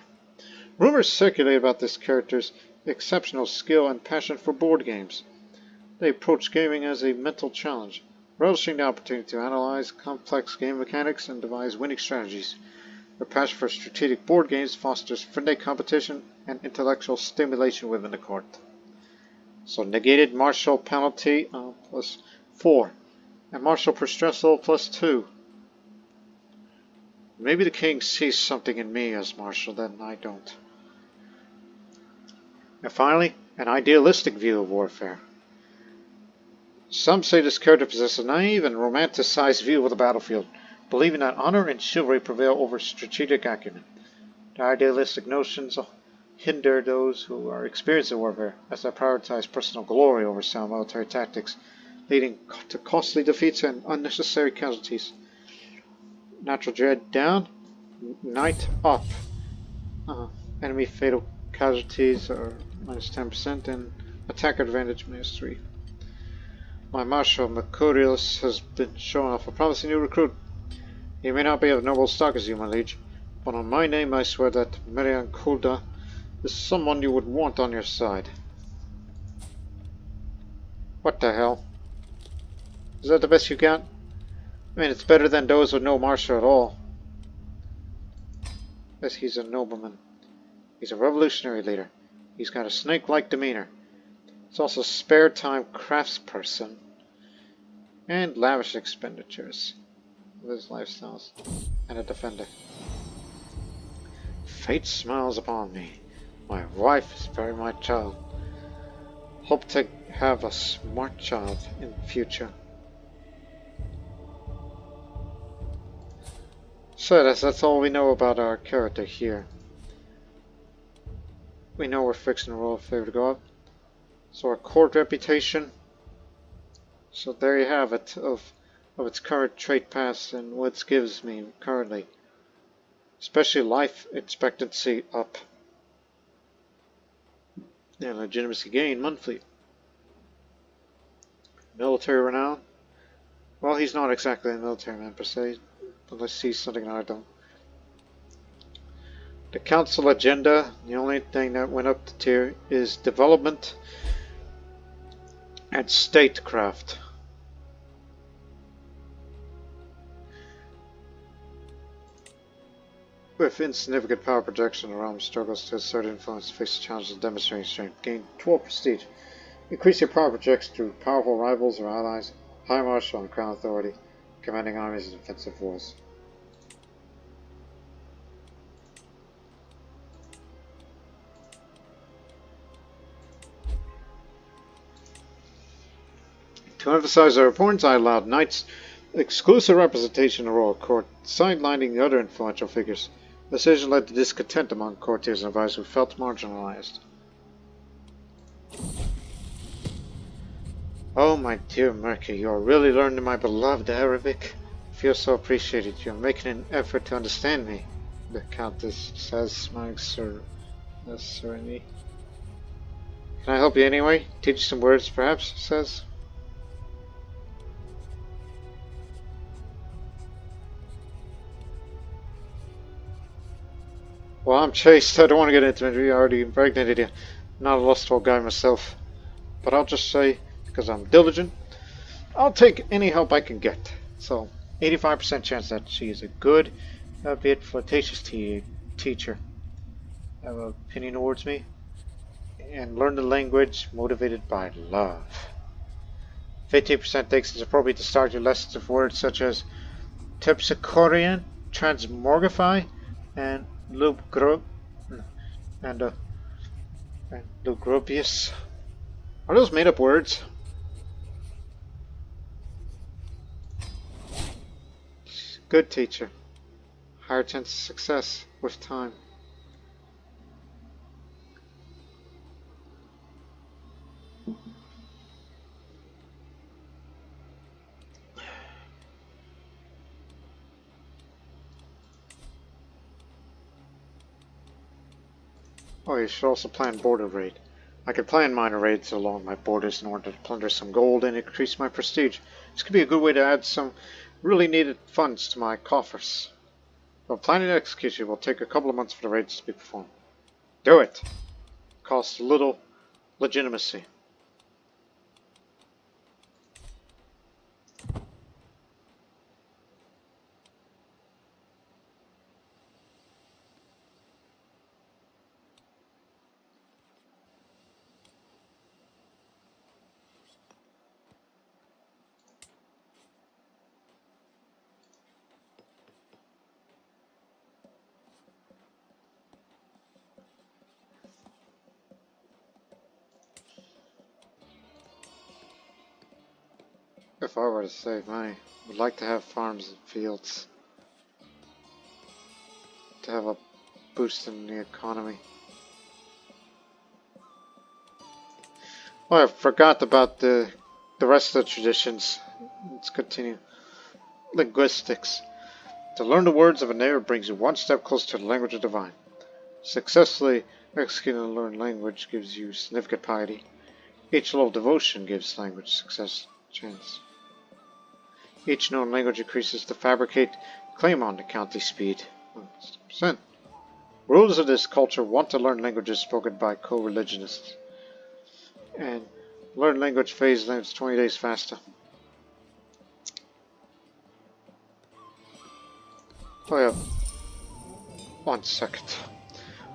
Rumors circulate about this character's exceptional skill and passion for board games. They approach gaming as a mental challenge, relishing the opportunity to analyze complex game mechanics and devise winning strategies. Their passion for strategic board games fosters friendly competition and intellectual stimulation within the court. So negated martial penalty plus 4, and martial per stress level plus 2. Maybe the king sees something in me as martial that I don't. And finally, an idealistic view of warfare. Some say this character possesses a naive and romanticized view of the battlefield, believing that honor and chivalry prevail over strategic acumen. The idealistic notions hinder those who are experienced in warfare, as they prioritize personal glory over sound military tactics, leading to costly defeats and unnecessary casualties. Natural dread down, knight up. Enemy fatal casualties are minus 10% and attack advantage minus 3. My Marshal Makuria has been showing off a promising new recruit. He may not be of noble stock as you, my liege, but on my name I swear that Merian Kulda is someone you would want on your side. What the hell? Is that the best you got? I mean, it's better than those with no marshal at all. Yes, he's a nobleman. He's a revolutionary leader. He's got a snake-like demeanor. He's also a spare-time craftsperson. And lavish expenditures with his lifestyles. And a defender. Fate smiles upon me. My wife is bearing my child. Hope to have a smart child in the future. So that's all we know about our character here. We know we're fixing to roll a favor to go up. So our court reputation. So there you have it of its current trait paths and what it gives me currently. Especially life expectancy up. And legitimacy gain monthly. Military renown. Well, he's not exactly a military man per se. Unless he's something that I don't. The council agenda, the only thing that went up the tier is development and statecraft. With insignificant power projection, the realm struggles to assert influence, face the challenges of demonstrating strength. Gain 12 prestige. Increase your power projection through powerful rivals or allies, high marshal and crown authority, commanding armies in offensive wars. To emphasize their importance, I allowed knights exclusive representation in the royal court, sidelining the other influential figures. The decision led to discontent among courtiers and advisors who felt marginalized. Oh, my dear Merki, you are really learning my beloved Arabic. I feel so appreciated. You are making an effort to understand me, the Countess says, smiling serenely. Can I help you anyway? Teach you some words, perhaps? Says. Well, I'm chaste. I don't want to get into it. You already impregnated you. I'm not a lustful guy myself. But I'll just say, because I'm diligent, I'll take any help I can get. So, 85% chance that she is a good, albeit flirtatious teacher. Have an opinion towards me? And learn the language motivated by love. 15% thinks it's appropriate to start your lessons with words such as Terpsichorean, Transmogrify, and Lugropius. Are those made up words? Good teacher. Higher chance of success with time. Oh, you should also plan border raid. I could plan minor raids along my borders in order to plunder some gold and increase my prestige. This could be a good way to add some really needed funds to my coffers. But planning and execution will take a couple of months for the raids to be performed. Do it! Costs little legitimacy. If I were to save money, I would like to have farms and fields. To have a boost in the economy. Oh, I forgot about the rest of the traditions. Let's continue. Linguistics. To learn the words of a neighbor brings you one step closer to the language of divine. Successfully executing a learned language gives you significant piety. Each level of devotion gives language success chance. Each known language increases the fabricate claim on the county speed. 100%. Rulers of this culture want to learn languages spoken by co-religionists. And learn language phase lengths 20 days faster. Oh yeah. 1 second.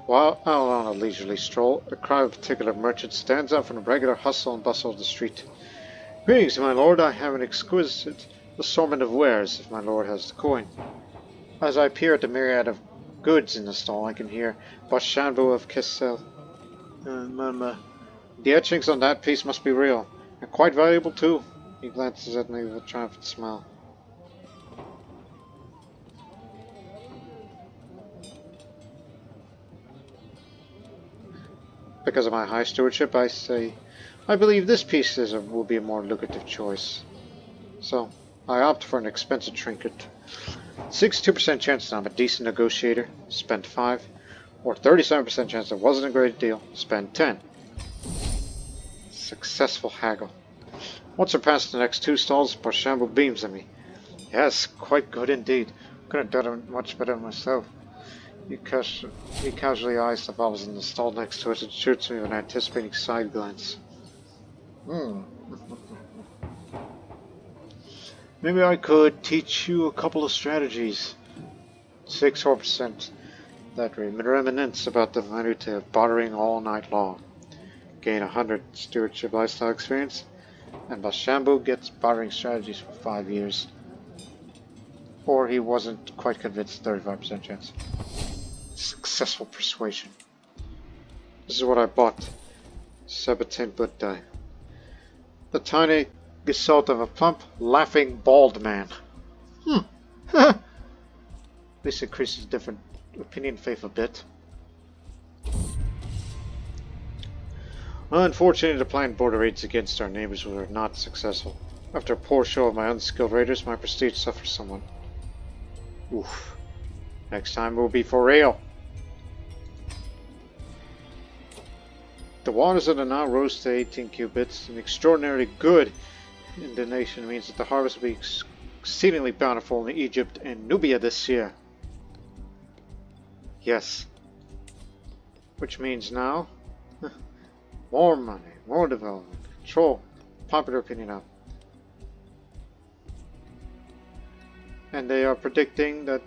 While out on a leisurely stroll, a crowd of particular merchants stands out from the regular hustle and bustle of the street. Greetings, my lord. I have an exquisite assortment of wares, if my lord has the coin. As I peer at the myriad of goods in the stall, I can hear Bashambu of Kessel murmur, "The etchings on that piece must be real, and quite valuable too." He glances at me with a triumphant smile. Because of my high stewardship, I say, I believe this piece will be a more lucrative choice. So, I opt for an expensive trinket. 62% chance that I'm a decent negotiator, spend 5, or 37% chance it wasn't a great deal, spend 10. Successful haggle. Once I pass the next 2 stalls, Barshambu beams at me. Yes, quite good indeed. Couldn't have done it much better myself. He casually eyes the bottles in the stall next to it and shoots me with an anticipating side glance. Maybe I could teach you a couple of strategies. 64% that reminisce about the minutiae of bartering all night long. Gain 100 stewardship lifestyle experience, and Bashambu gets bartering strategies for 5 years. Or he wasn't quite convinced, 35% chance. Successful persuasion. This is what I bought. Sabatin Buddha. The tiny Gesult of a plump, laughing, bald man. This increases different opinion faith a bit. Unfortunately, the planned border raids against our neighbors were not successful. After a poor show of my unskilled raiders, my prestige suffers somewhat. Oof. Next time will be for real. The waters of the Nile rose to 18 cubits, and extraordinarily good in the nation means that the harvest will be exceedingly bountiful in Egypt and Nubia this year. Yes. Which means now, more money, more development, control, popular opinion up. And they are predicting that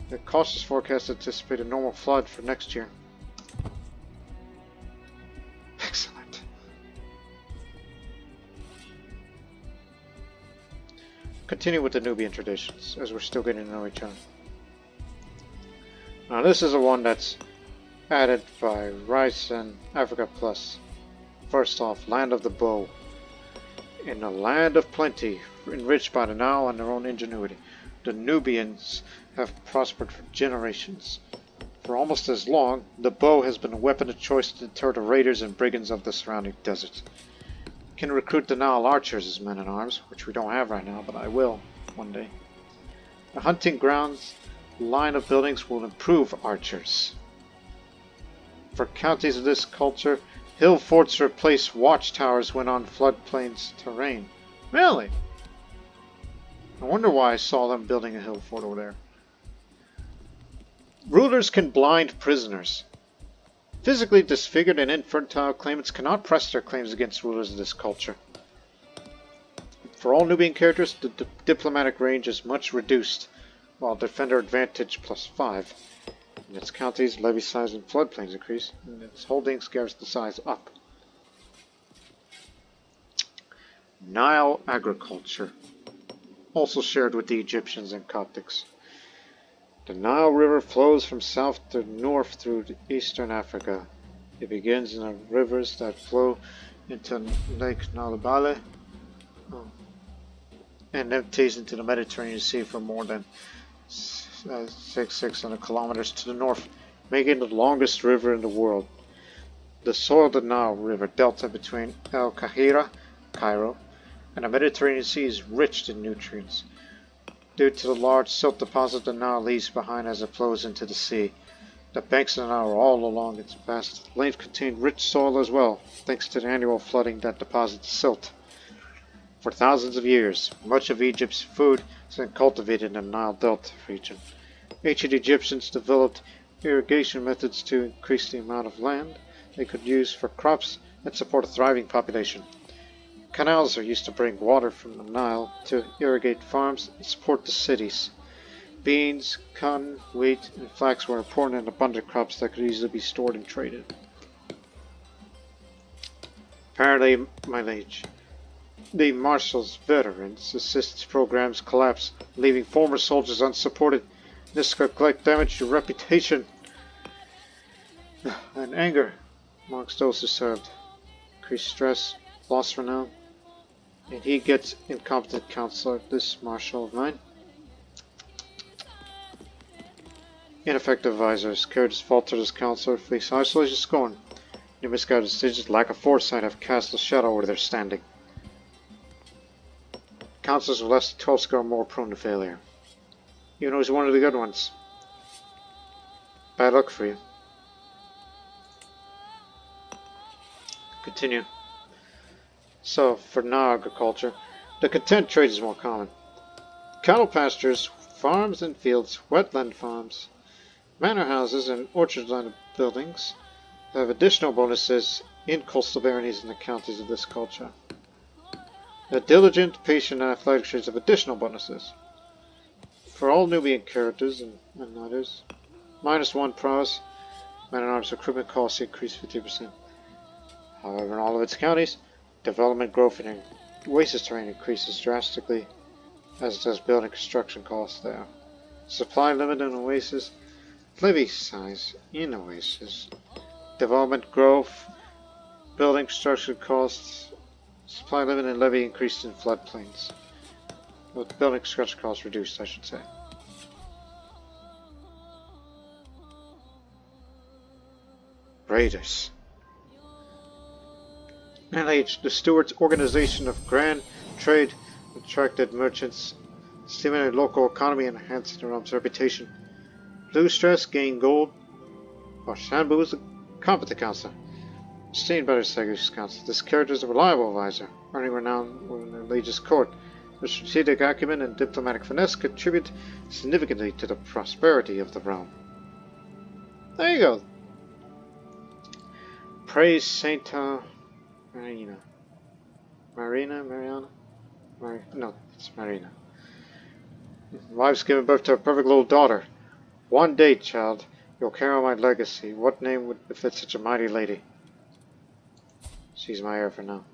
the cautious forecast anticipate a normal flood for next year. Excellent. Continue with the Nubian traditions, as we're still getting to know each other. Now this is the one that's added by Rice and Africa Plus. First off, Land of the Bow. In a land of plenty, enriched by the Nile and their own ingenuity, the Nubians have prospered for generations. For almost as long, the bow has been a weapon of choice to deter the raiders and brigands of the surrounding desert. You can recruit the Nile archers as men-at-arms, which we don't have right now, but I will one day. The hunting grounds line of buildings will improve archers. For counties of this culture, hill forts replace watchtowers when on floodplains terrain. Really? I wonder why I saw them building a hill fort over there. Rulers can blind prisoners. Physically disfigured and infertile claimants cannot press their claims against rulers of this culture. For all Nubian characters, the diplomatic range is much reduced, while defender advantage +5. In its counties, levy size and floodplains increase, and its holdings garrison size up. Nile agriculture, also shared with the Egyptians and Coptics. The Nile River flows from south to north through eastern Africa. It begins in the rivers that flow into Lake Nile and empties into the Mediterranean Sea for more than 600 kilometers to the north, making it the longest river in the world. The soil of the Nile River delta between El Kahira, Cairo, and the Mediterranean Sea is rich in nutrients. Due to the large silt deposit the Nile leaves behind as it flows into the sea, the banks of the Nile all along its vast length contain rich soil as well, thanks to the annual flooding that deposits silt. For thousands of years, much of Egypt's food has been cultivated in the Nile Delta region. Ancient Egyptians developed irrigation methods to increase the amount of land they could use for crops and support a thriving population. Canals are used to bring water from the Nile to irrigate farms and support the cities. Beans, cotton, wheat, and flax were important and abundant crops that could easily be stored and traded. Apparently, my liege, the Marshal's veterans assistance programs collapse, leaving former soldiers unsupported. This could collect damage to reputation and anger amongst those who served. Increased stress, lost renown, and he gets incompetent counselor, this Marshal of mine. Ineffective advisors, courage faltered as counselor, face isolation, scorn. New misguided decisions, lack of foresight have cast a shadow over their standing. Counselors with less than 12 skill are more prone to failure. Even though he's one of the good ones. Bad luck for you. Continue. So, for Nile agriculture, the content trade is more common. Cattle pastures, farms and fields, wetland farms, manor houses, and orchard land buildings have additional bonuses in coastal baronies in the counties of this culture. The diligent, patient, and athletic trades have additional bonuses. For all Nubian characters and others, -1 prowess, man-at-arms recruitment costs increase 50%. However, in all of its counties, development growth in oasis terrain increases drastically, as does building construction costs there. Supply limit in oasis, levy size in oasis, development growth, building construction costs Supply limit and levy increased in floodplains. With building construction costs reduced, I should say. Raiders. NH, the Stewards Organization of Grand Trade, attracted merchants, stimulated local economy, and enhanced the realm's reputation. Blue Stress gained gold, while Shanbu is a competent counselor. Esteemed by the Segu's council, this character is a reliable advisor, earning renown within the liege's court. Their strategic acumen and diplomatic finesse contribute significantly to the prosperity of the realm. There you go. Praise Sainta Marina. Mariana? No, it's Marina. Wife's given birth to a perfect little daughter. One day, child, you'll carry on my legacy. What name would befit such a mighty lady? She's my heir for now.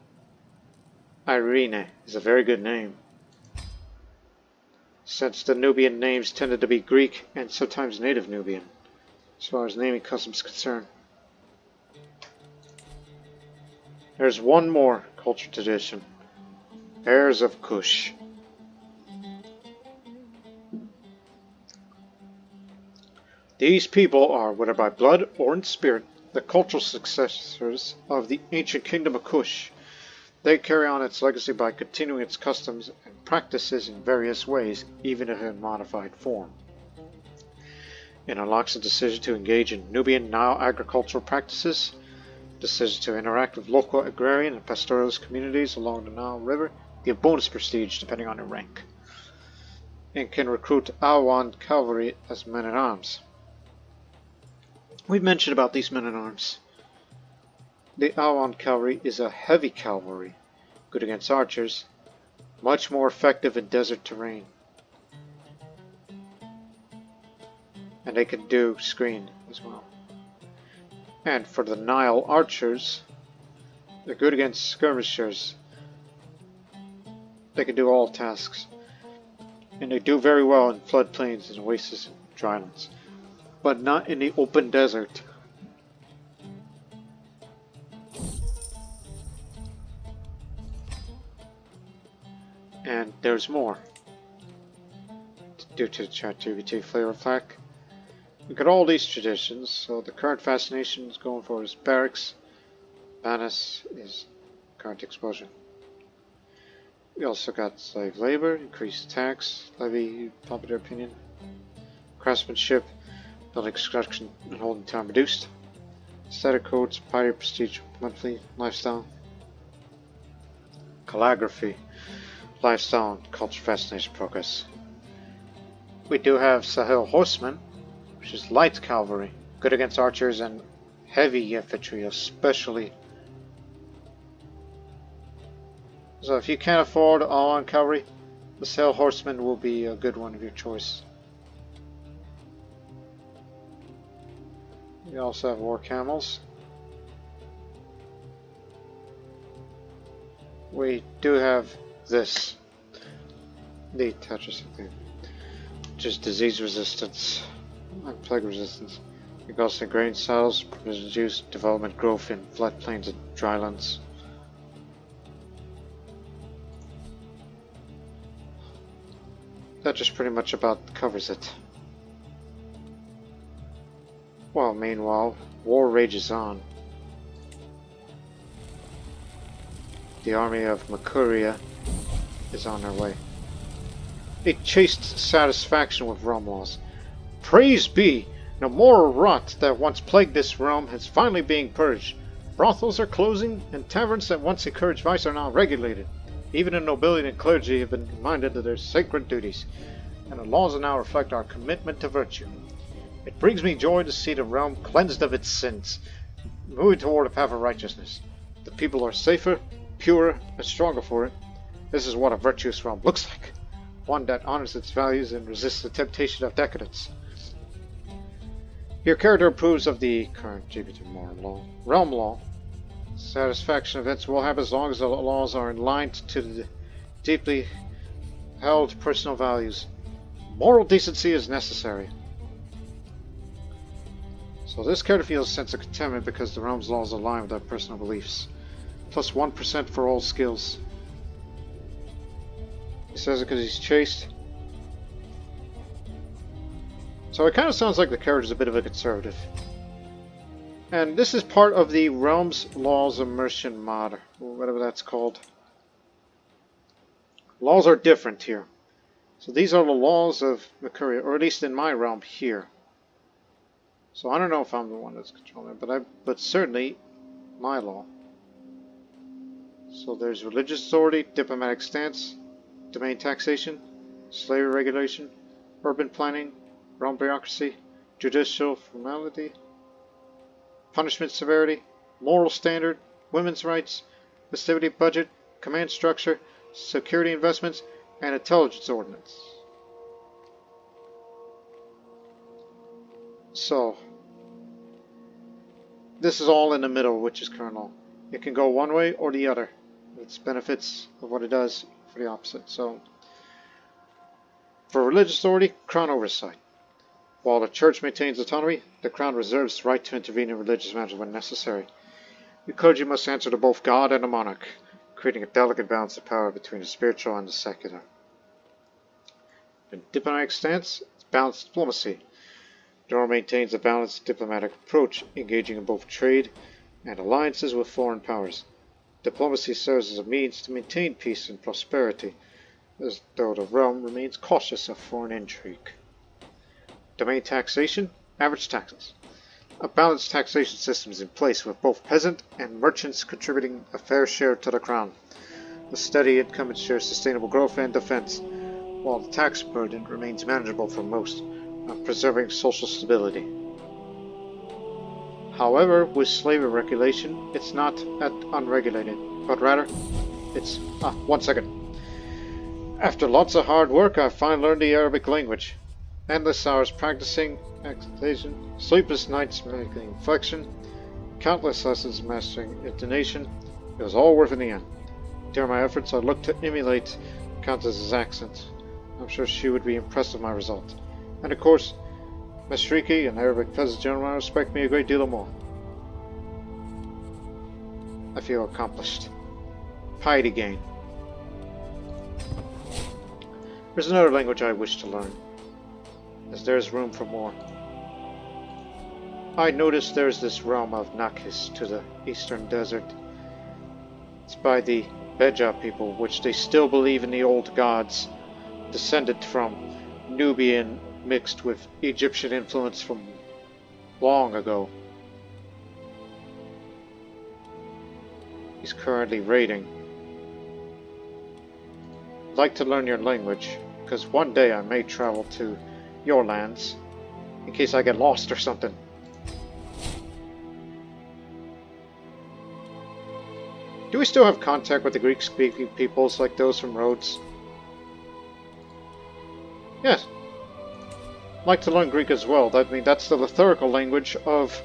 Irene is a very good name. Since the Nubian names tended to be Greek and sometimes native Nubian, as far as naming customs is concerned. There's one more culture tradition. Heirs of Kush. These people are, whether by blood or in spirit, the cultural successors of the ancient kingdom of Kush. They carry on its legacy by continuing its customs and practices in various ways, even if in modified form. It unlocks a decision to engage in Nubian Nile agricultural practices, decision to interact with local agrarian and pastoralist communities along the Nile River, give bonus prestige depending on your rank, and can recruit Awan cavalry as men-at-arms. We've mentioned about these men-at-arms. The Awan cavalry is a heavy cavalry, good against archers, much more effective in desert terrain. And they can do screen as well. And for the Nile archers, they're good against skirmishers. They can do all tasks. And they do very well in floodplains and oases and drylands, but not in the open desert. And there's more. Due to ChatGPT flavor pack. Look at all these traditions. So the current fascination is going for is barracks. Banis is current exposure. We also got slave labor, increased tax, levy, popular opinion, craftsmanship, building construction and holding time reduced, static codes, party prestige, monthly, lifestyle, calligraphy, lifestyle, and culture fascination progress. We do have Sahel horsemen, which is light cavalry, good against archers and heavy infantry especially. So if you can't afford all-on cavalry, the Sahel horseman will be a good one of your choice. We also have war camels. We do have this. The touch or something. Which is disease resistance and plague resistance. It goes to grain cells, provision juice, development growth in floodplains and drylands. That just pretty much about covers it. Well, meanwhile, war rages on. The army of Makuria is on their way. A chaste satisfaction with realm laws. Praise be! The moral rot that once plagued this realm is finally being purged. Brothels are closing, and taverns that once encouraged vice are now regulated. Even the nobility and clergy have been reminded of their sacred duties, and the laws now reflect our commitment to virtue. It brings me joy to see the realm cleansed of its sins, moving toward a path of righteousness. The people are safer, purer, and stronger for it. This is what a virtuous realm looks like. One that honors its values and resists the temptation of decadence. Your character approves of the current GPT moral law. Realm law. Satisfaction events will happen as long as the laws are in line to the deeply held personal values. Moral decency is necessary. So this character feels a sense of contentment because the realm's laws align with their personal beliefs. Plus 1% for all skills. He says it because he's chased. So it kind of sounds like the character's a bit of a conservative. And this is part of the Realms Laws Immersion mod, or whatever that's called. Laws are different here. So these are the laws of Makuria, or at least in my realm here. So I don't know if I'm the one that's controlling it, but certainly my law. So there's religious authority, diplomatic stance, domain taxation, slavery regulation, urban planning, realm bureaucracy, judicial formality, punishment severity, moral standard, women's rights, festivity budget, command structure, security investments, and intelligence ordinance. So, this is all in the middle, which is current law. It can go one way or the other. Its benefits of what it does for the opposite. So, for religious authority, Crown oversight. While the Church maintains autonomy, the Crown reserves the right to intervene in religious matters when necessary. The clergy must answer to both God and the monarch, creating a delicate balance of power between the spiritual and the secular. In diplomatic stance, it's balanced diplomacy. The North maintains a balanced diplomatic approach, engaging in both trade and alliances with foreign powers. Diplomacy serves as a means to maintain peace and prosperity, as though the realm remains cautious of foreign intrigue. Domain taxation, average taxes. A balanced taxation system is in place with both peasant and merchants contributing a fair share to the crown. A steady income ensures sustainable growth and defense, while the tax burden remains manageable for most, preserving social stability. However, with slavery regulation, it's not unregulated, but rather, it's... one second. After lots of hard work, I finally learned the Arabic language. Endless hours practicing, excitation, sleepless nights making inflection, countless lessons mastering intonation. It was all worth it in the end. During my efforts, I looked to emulate Countess's accent. I'm sure she would be impressed with my result. And of course, Mashriki and Arabic peasant gentlemen respect me a great deal more. I feel accomplished. Piety gain. There's another language I wish to learn, as there's room for more. I noticed there's this realm of Nakis to the eastern desert. It's by the Beja people, which they still believe in the old gods, descended from Nubian mixed with Egyptian influence from long ago. He's currently raiding. I'd like to learn your language, because one day I may travel to your lands, in case I get lost or something. Do we still have contact with the Greek-speaking peoples like those from Rhodes? Yes. I'd like to learn Greek as well. I mean, that's the liturgical language of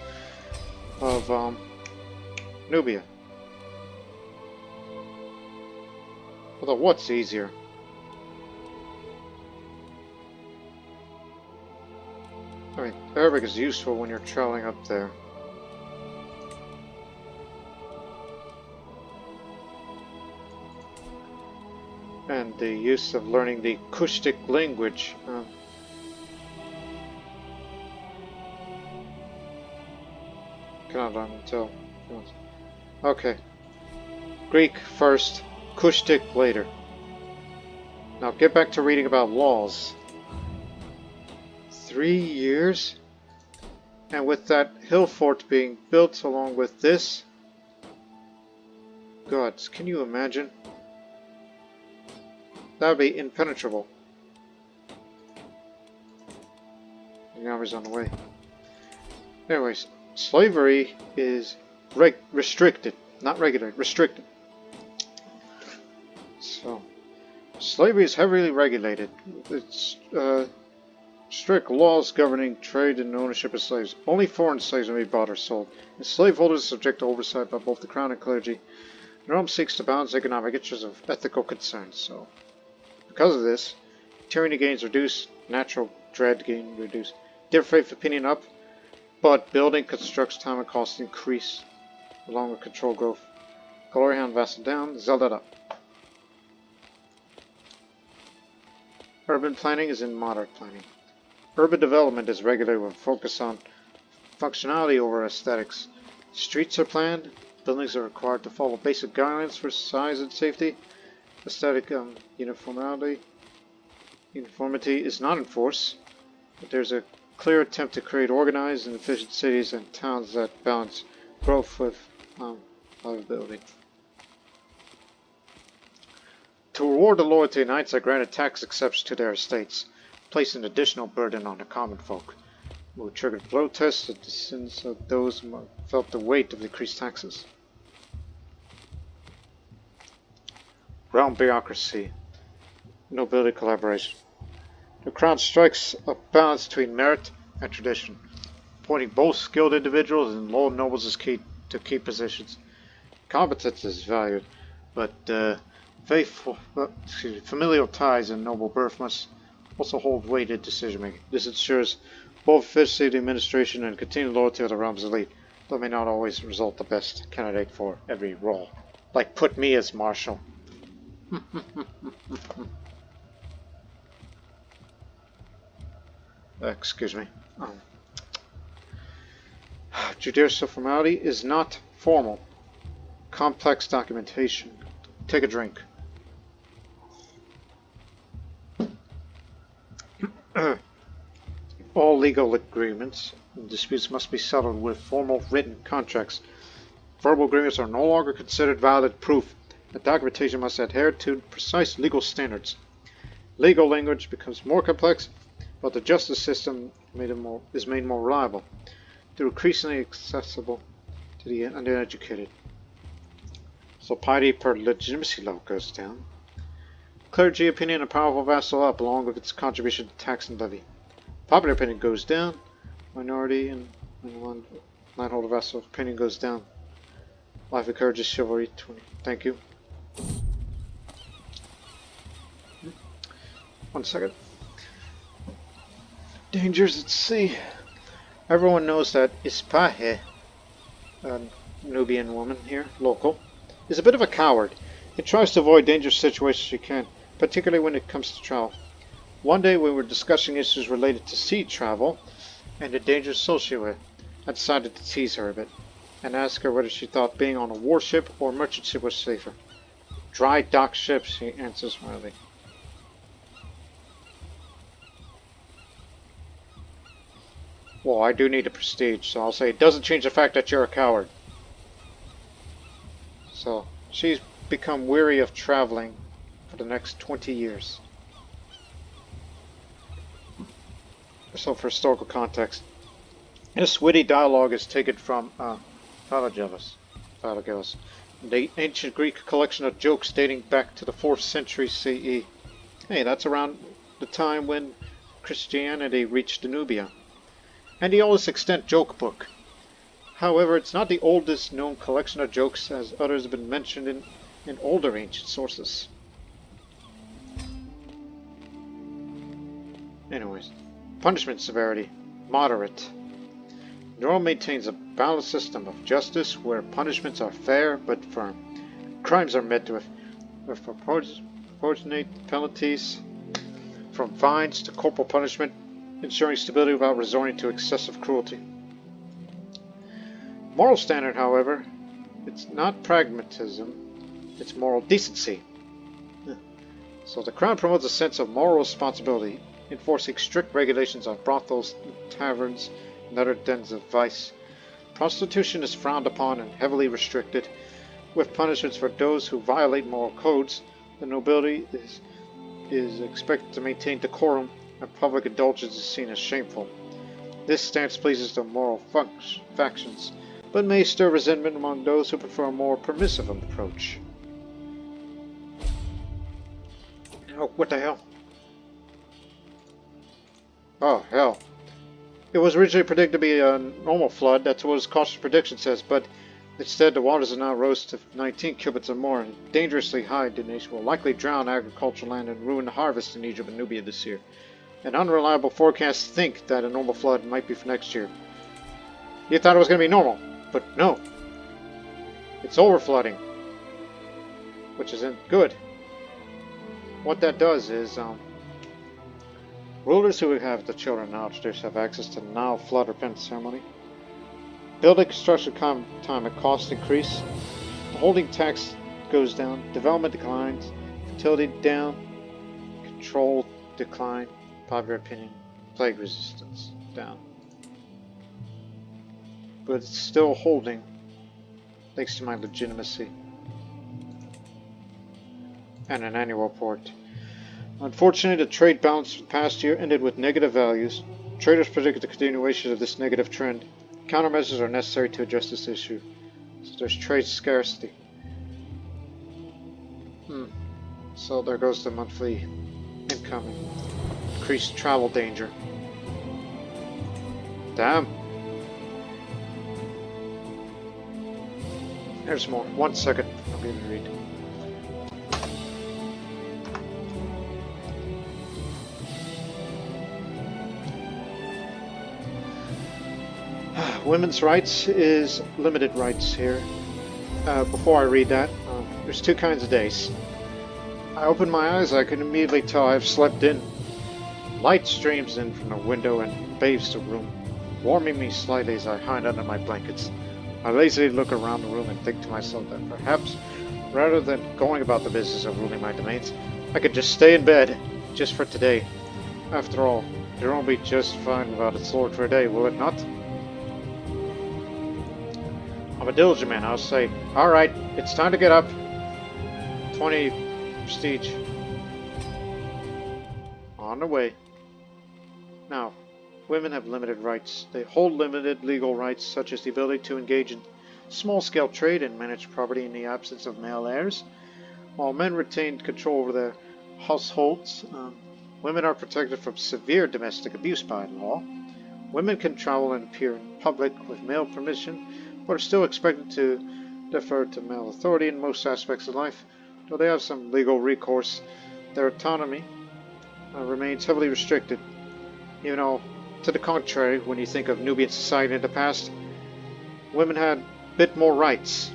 Nubia. Although, what's easier? I mean, Arabic is useful when you're traveling up there. And the use of learning the Kushtic language. Cannot learn until... Okay. Greek first, Kushtic later. Now get back to reading about laws. 3 years? And with that hill fort being built along with this? Gods, can you imagine? That would be impenetrable. The army's on the way. Anyways, slavery is restricted. Not regulated, restricted. So, slavery is heavily regulated. It's strict laws governing trade and ownership of slaves. Only foreign slaves may be bought or sold. And slaveholders are subject to oversight by both the crown and clergy. Rome seeks to balance economic interests of ethical concerns. So, because of this, tyranny gains reduced, natural dread gain reduced, different faith opinion up, but building, construction, time, and cost increase, along with control growth. Glory Hound Vassal down, Zelda up. Urban planning is in moderate planning. Urban development is regular with focus on functionality over aesthetics. Streets are planned. Buildings are required to follow basic guidelines for size and safety. Aesthetic uniformity is not enforced, but there's a clear attempt to create organized and efficient cities and towns that balance growth with livability. To reward the loyalty of knights, I granted tax exceptions to their estates, placing an additional burden on the common folk, who triggered protests at the sins of those who felt the weight of decreased taxes. Realm bureaucracy, nobility collaboration. The crown strikes a balance between merit and tradition, appointing both skilled individuals and loyal nobles as key to key positions. Competence is valued, but familial ties and noble birth must also hold weight in decision making. This ensures both efficiency of the administration and continued loyalty of the realm's elite, though may not always result the best candidate for every role. Like put me as marshal. Excuse me. Judicial formality is not formal. Complex documentation. Take a drink. All legal agreements and disputes must be settled with formal written contracts. Verbal agreements are no longer considered valid proof. The documentation must adhere to precise legal standards. Legal language becomes more complex, but the justice system is made more reliable, through increasingly accessible to the uneducated. So piety per legitimacy level goes down. Clergy opinion and powerful vassal up, along with its contribution to tax and levy. Popular opinion goes down. Minority and landholder vassal opinion goes down. Life encourages chivalry 20. Thank you. 1 second. Dangers at sea. Everyone knows that Ispahe, a Nubian woman here, local, is a bit of a coward. It tries to avoid dangerous situations she can, particularly when it comes to travel. One day we were discussing issues related to sea travel and the dangers associated with it. I decided to tease her a bit and ask her whether she thought being on a warship or merchant ship was safer. Dry dock ships, she answers smiling. Well, I do need a prestige, so I'll say it doesn't change the fact that you're a coward. So, she's become weary of traveling for the next 20 years. So, for historical context, this witty dialogue is taken from Philogellus, the ancient Greek collection of jokes dating back to the 4th century CE. Hey, that's around the time when Christianity reached Nubia. And the oldest extant joke book. However, it's not the oldest known collection of jokes, as others have been mentioned in older ancient sources. Anyways, punishment severity, moderate. Neural maintains a balanced system of justice where punishments are fair but firm. Crimes are met with proportionate penalties, from fines to corporal punishment, ensuring stability without resorting to excessive cruelty. Moral standard, however, it's not pragmatism, it's moral decency. So the Crown promotes a sense of moral responsibility, enforcing strict regulations on brothels, taverns, and other dens of vice. Prostitution is frowned upon and heavily restricted, with punishments for those who violate moral codes. The nobility is expected to maintain decorum, and public indulgence is seen as shameful. This stance pleases the moral factions, but may stir resentment among those who prefer a more permissive approach. Oh, what the hell? Oh, hell. It was originally predicted to be a normal flood, that's what his cautious prediction says, but instead the waters have now rose to 19 cubits or more, and dangerously high. The nation will likely drown agricultural land and ruin the harvest in Egypt and Nubia this year. And unreliable forecasts think that a normal flood might be for next year. You thought it was going to be normal, but no. It's overflooding. which isn't good. What that does is, rulers who have the children now have access to the Nile flood repentance ceremony. Building construction time and cost increase. The holding tax goes down. Development declines. Fertility down. Control decline. Popular opinion. Plague resistance down. But it's still holding thanks to my legitimacy. And an annual report. Unfortunately, the trade balance for the past year ended with negative values. Traders predict the continuation of this negative trend. Countermeasures are necessary to address this issue. So there's trade scarcity. So there goes the monthly income. Increased travel danger. Damn. There's more. 1 second. I'll be able to read. Women's rights is limited rights here. Before I read that, there's two kinds of days. I open my eyes, I can immediately tell I've slept in. Light streams in from the window and bathes the room, warming me slightly as I hide under my blankets. I lazily look around the room and think to myself that perhaps, rather than going about the business of ruling my domains, I could just stay in bed, just for today. After all, it won't be just fine without its lord for a day, will it not? I'm a diligent man, I'll say, alright, it's time to get up. 20 prestige. On the way. Now, women have limited rights. They hold limited legal rights, such as the ability to engage in small-scale trade and manage property in the absence of male heirs. While men retain control over their households, women are protected from severe domestic abuse by law. Women can travel and appear in public with male permission, but are still expected to defer to male authority in most aspects of life. Though they have some legal recourse, their autonomy remains heavily restricted. You know, to the contrary, when you think of Nubian society in the past, women had a bit more rights.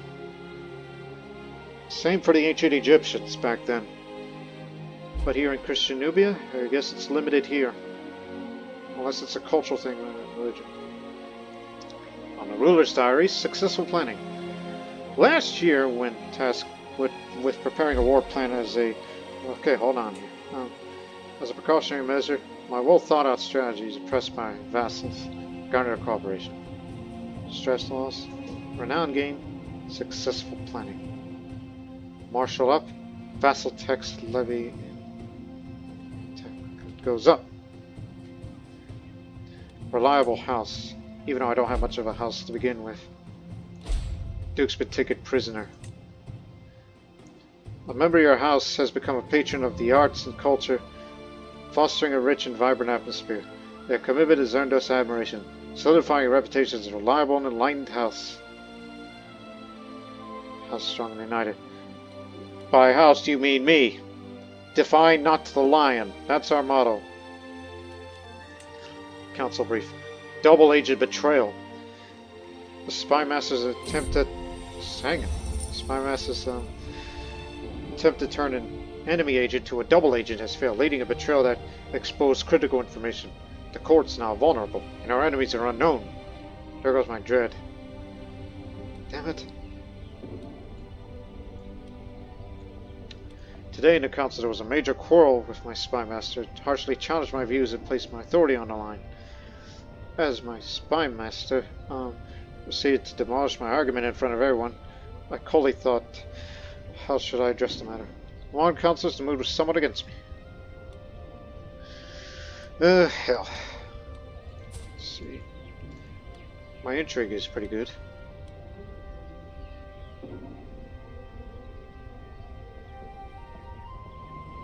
Same for the ancient Egyptians back then. But here in Christian Nubia, I guess it's limited here. Unless it's a cultural thing rather than religion. On the ruler's diaries, successful planning. Last year, when tasked with preparing a war plan as a... Okay, hold on here. As a precautionary measure, my well-thought-out strategies impressed my vassals, garnered their cooperation. Stress loss, renown gain, successful planning. Marshal up, vassal tax levy goes up. Reliable house, even though I don't have much of a house to begin with. Duke's been taken prisoner. A member of your house has become a patron of the arts and culture, fostering a rich and vibrant atmosphere. Their commitment has earned us admiration, solidifying a reputation as a reliable and enlightened house. House strong and united. By house you mean me. Defy not the lion. That's our motto. Council brief. Double agent betrayal. The spy master's attempt at... Hang it. Spy master's attempt to turn an enemy agent to a double agent has failed, leading a betrayal that exposed critical information. The court's now vulnerable, and our enemies are unknown. There goes my dread. Damn it. Today in the council there was a major quarrel with my spy master. It harshly challenged my views and placed my authority on the line. As my spy master proceeded to demolish my argument in front of everyone, I coldly thought, how should I address the matter? Among councillors, the mood was somewhat against me. Hell. Let's see. My intrigue is pretty good.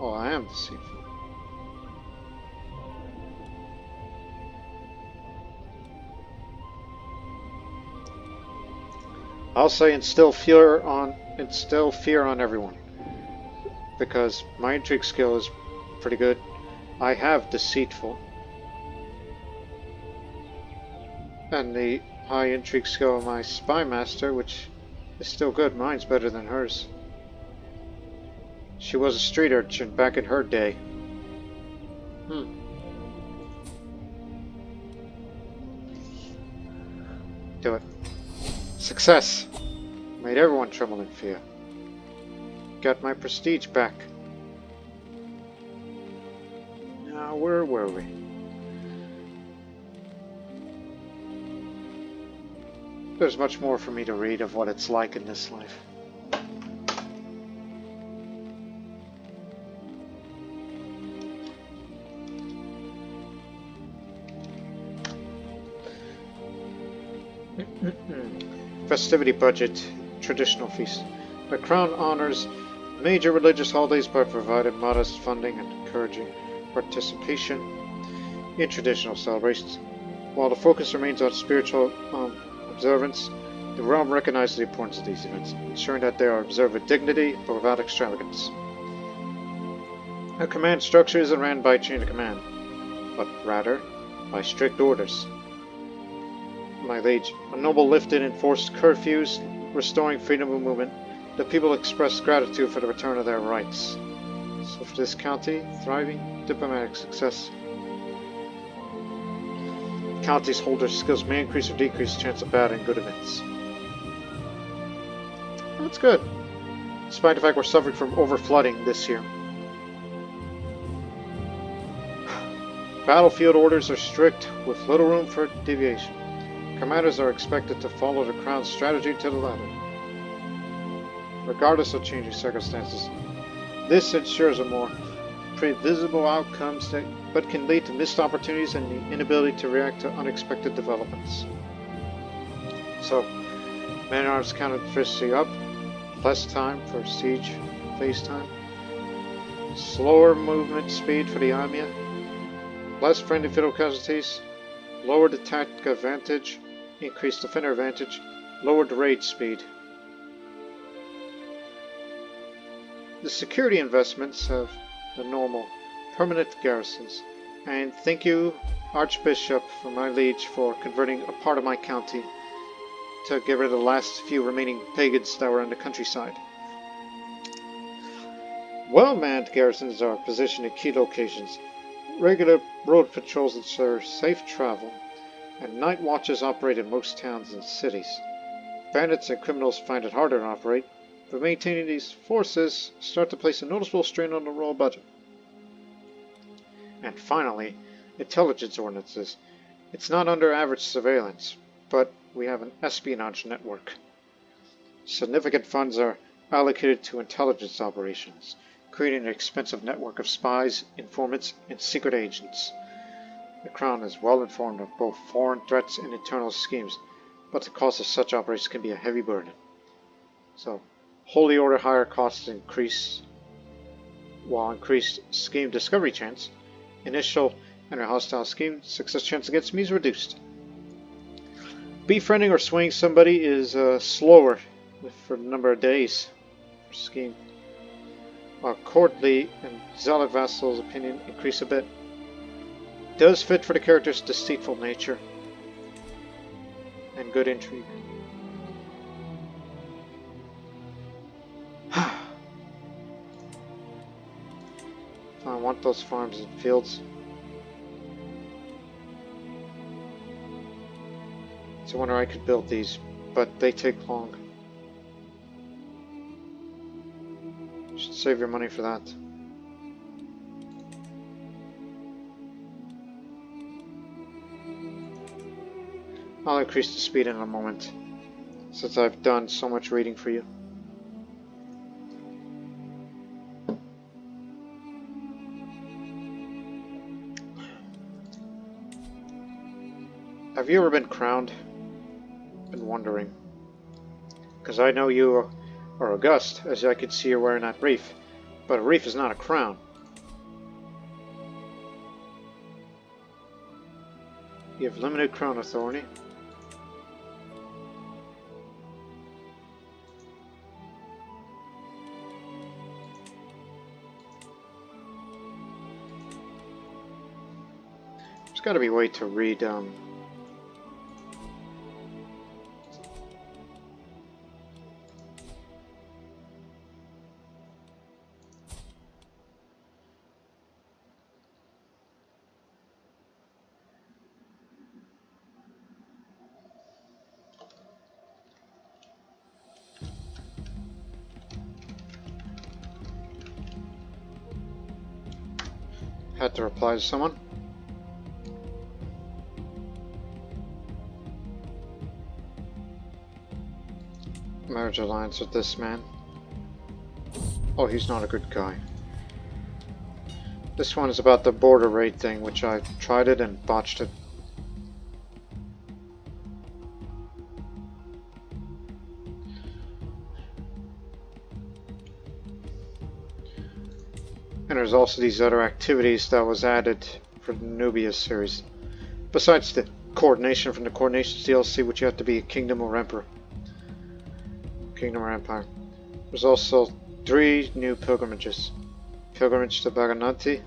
Oh, I am deceitful. I'll say instill fear on everyone, because my intrigue skill is pretty good. I have deceitful, and the high intrigue skill of my spy master, which is still good. Mine's better than hers. She was a street urchin back in her day. Do it. Success! Made everyone tremble in fear. Got my prestige back. Now, where were we? There's much more for me to read of what it's like in this life. Festivity budget, traditional feast. The Crown honors major religious holidays by providing modest funding and encouraging participation in traditional celebrations. While the focus remains on spiritual observance, the realm recognizes the importance of these events, ensuring that they are observed with dignity but without extravagance. A command structure isn't ran by chain of command, but rather by strict orders. My liege, a noble lifted enforced curfews, restoring freedom of movement. The people express gratitude for the return of their rights. So for this county, thriving diplomatic success. Counties holders' skills may increase or decrease the chance of bad and good events. That's good. Despite the fact we're suffering from overflooding this year. Battlefield orders are strict, with little room for deviation. Commanders are expected to follow the Crown's strategy to the letter, regardless of changing circumstances. This ensures a more previsible outcomes but can lead to missed opportunities and the inability to react to unexpected developments. So, man-at-arms count efficiency up, less time for siege phase time, slower movement speed for the army, less friendly fiddle casualties, lowered the tactic advantage, increased defender advantage, lowered the raid speed. The security investments have the normal, permanent garrisons, and thank you, Archbishop, for my liege for converting a part of my county to get rid of the last few remaining pagans that were in the countryside. Well-manned garrisons are positioned in key locations. Regular road patrols ensure safe travel, and night watches operate in most towns and cities. Bandits and criminals find it harder to operate, but maintaining these forces start to place a noticeable strain on the royal budget. And finally, intelligence ordinances. It's not under average surveillance, but we have an espionage network. Significant funds are allocated to intelligence operations, creating an expensive network of spies, informants, and secret agents. The Crown is well informed of both foreign threats and internal schemes, but the cost of such operations can be a heavy burden. So, Holy Order higher costs increase, while increased scheme discovery chance, initial and a hostile scheme success chance against me is reduced. Befriending or swaying somebody is slower for the number of days for scheme, while courtly and zealot vassals' opinion increase a bit. Does fit for the character's deceitful nature and good intrigue. I want those farms and fields. It's a wonder I could build these, but they take long. You should save your money for that. I'll increase the speed in a moment, since I've done so much reading for you. Have you ever been crowned? Been wondering. Because I know you are august, as I could see you're wearing that wreath. But a wreath is not a crown. You have limited crown authority. There's got to be a way to read Had to reply to someone. Marriage alliance with this man. Oh, he's not a good guy. This one is about the border raid thing, which I tried it and botched it. And there's also these other activities that was added for the Nubia series. Besides the coordination from the Coordinations DLC, which you have to be a kingdom or emperor. Kingdom or empire. There's also 3 new pilgrimages. Pilgrimage to Baganati,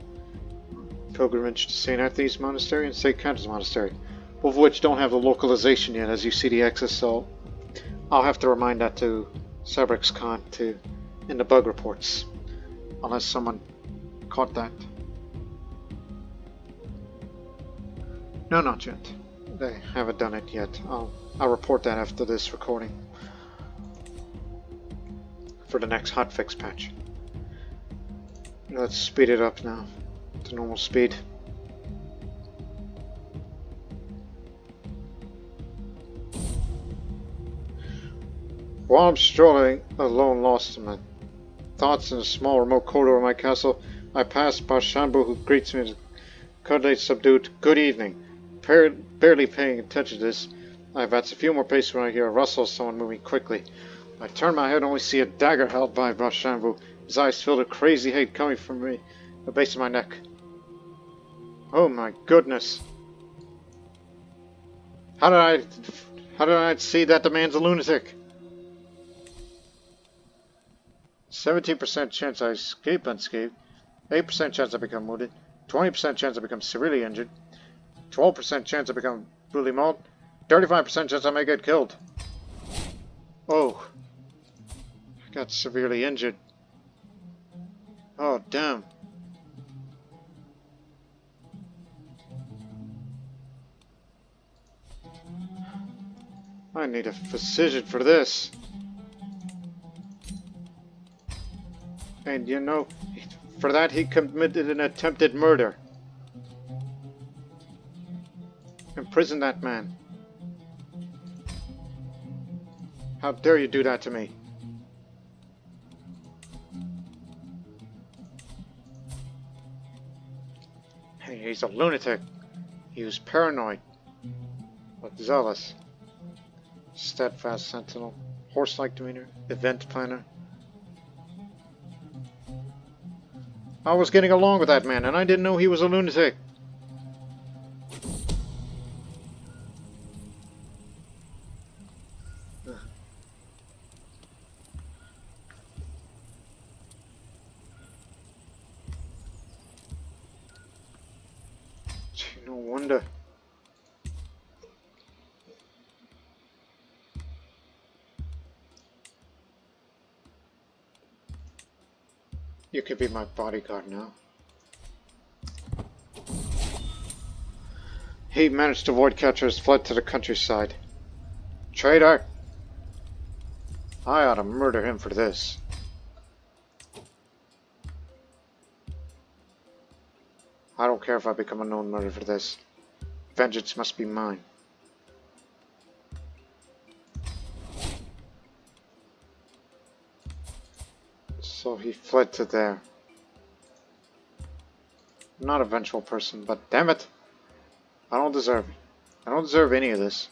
pilgrimage to St. Anthony's Monastery, and St. Cantor's Monastery. Both of which don't have the localization yet, as you see the X's, so I'll have to remind that to Sabrex Khan in the bug reports. Unless someone caught that. No, not yet. They haven't done it yet. I'll report that after this recording. For the next hotfix patch. Let's speed it up now to normal speed. While I'm strolling alone, lost in my thoughts in a small remote corridor of my castle, I pass Barshambu, who greets me with a cuddly, subdued "Good evening." Barely paying attention to this, I advance a few more paces when I hear a rustle of someone moving quickly. I turn my head and only see a dagger held by Barshambu, his eyes filled with crazy hate coming from me, the base of my neck. Oh my goodness! How did I see that the man's a lunatic? 17% chance I escape unscathed, 8% chance I become wounded, 20% chance I become severely injured, 12% chance I become brutally mauled, 35% chance I may get killed. Oh. I got severely injured. Oh, damn. I need a physician for this. And you know, for that he committed an attempted murder. Imprison that man. How dare you do that to me? Hey, he's a lunatic. He was paranoid, but zealous. Steadfast sentinel, horse-like demeanor, event planner. I was getting along with that man, and I didn't know he was a lunatic. No wonder. You could be my bodyguard now. He managed to avoid captures, fled to the countryside. Traitor! I ought to murder him for this. I don't care if I become a known murderer for this. Vengeance must be mine. So he fled to there. I'm not a vengeful person, but damn it! I don't deserve it. I don't deserve any of this.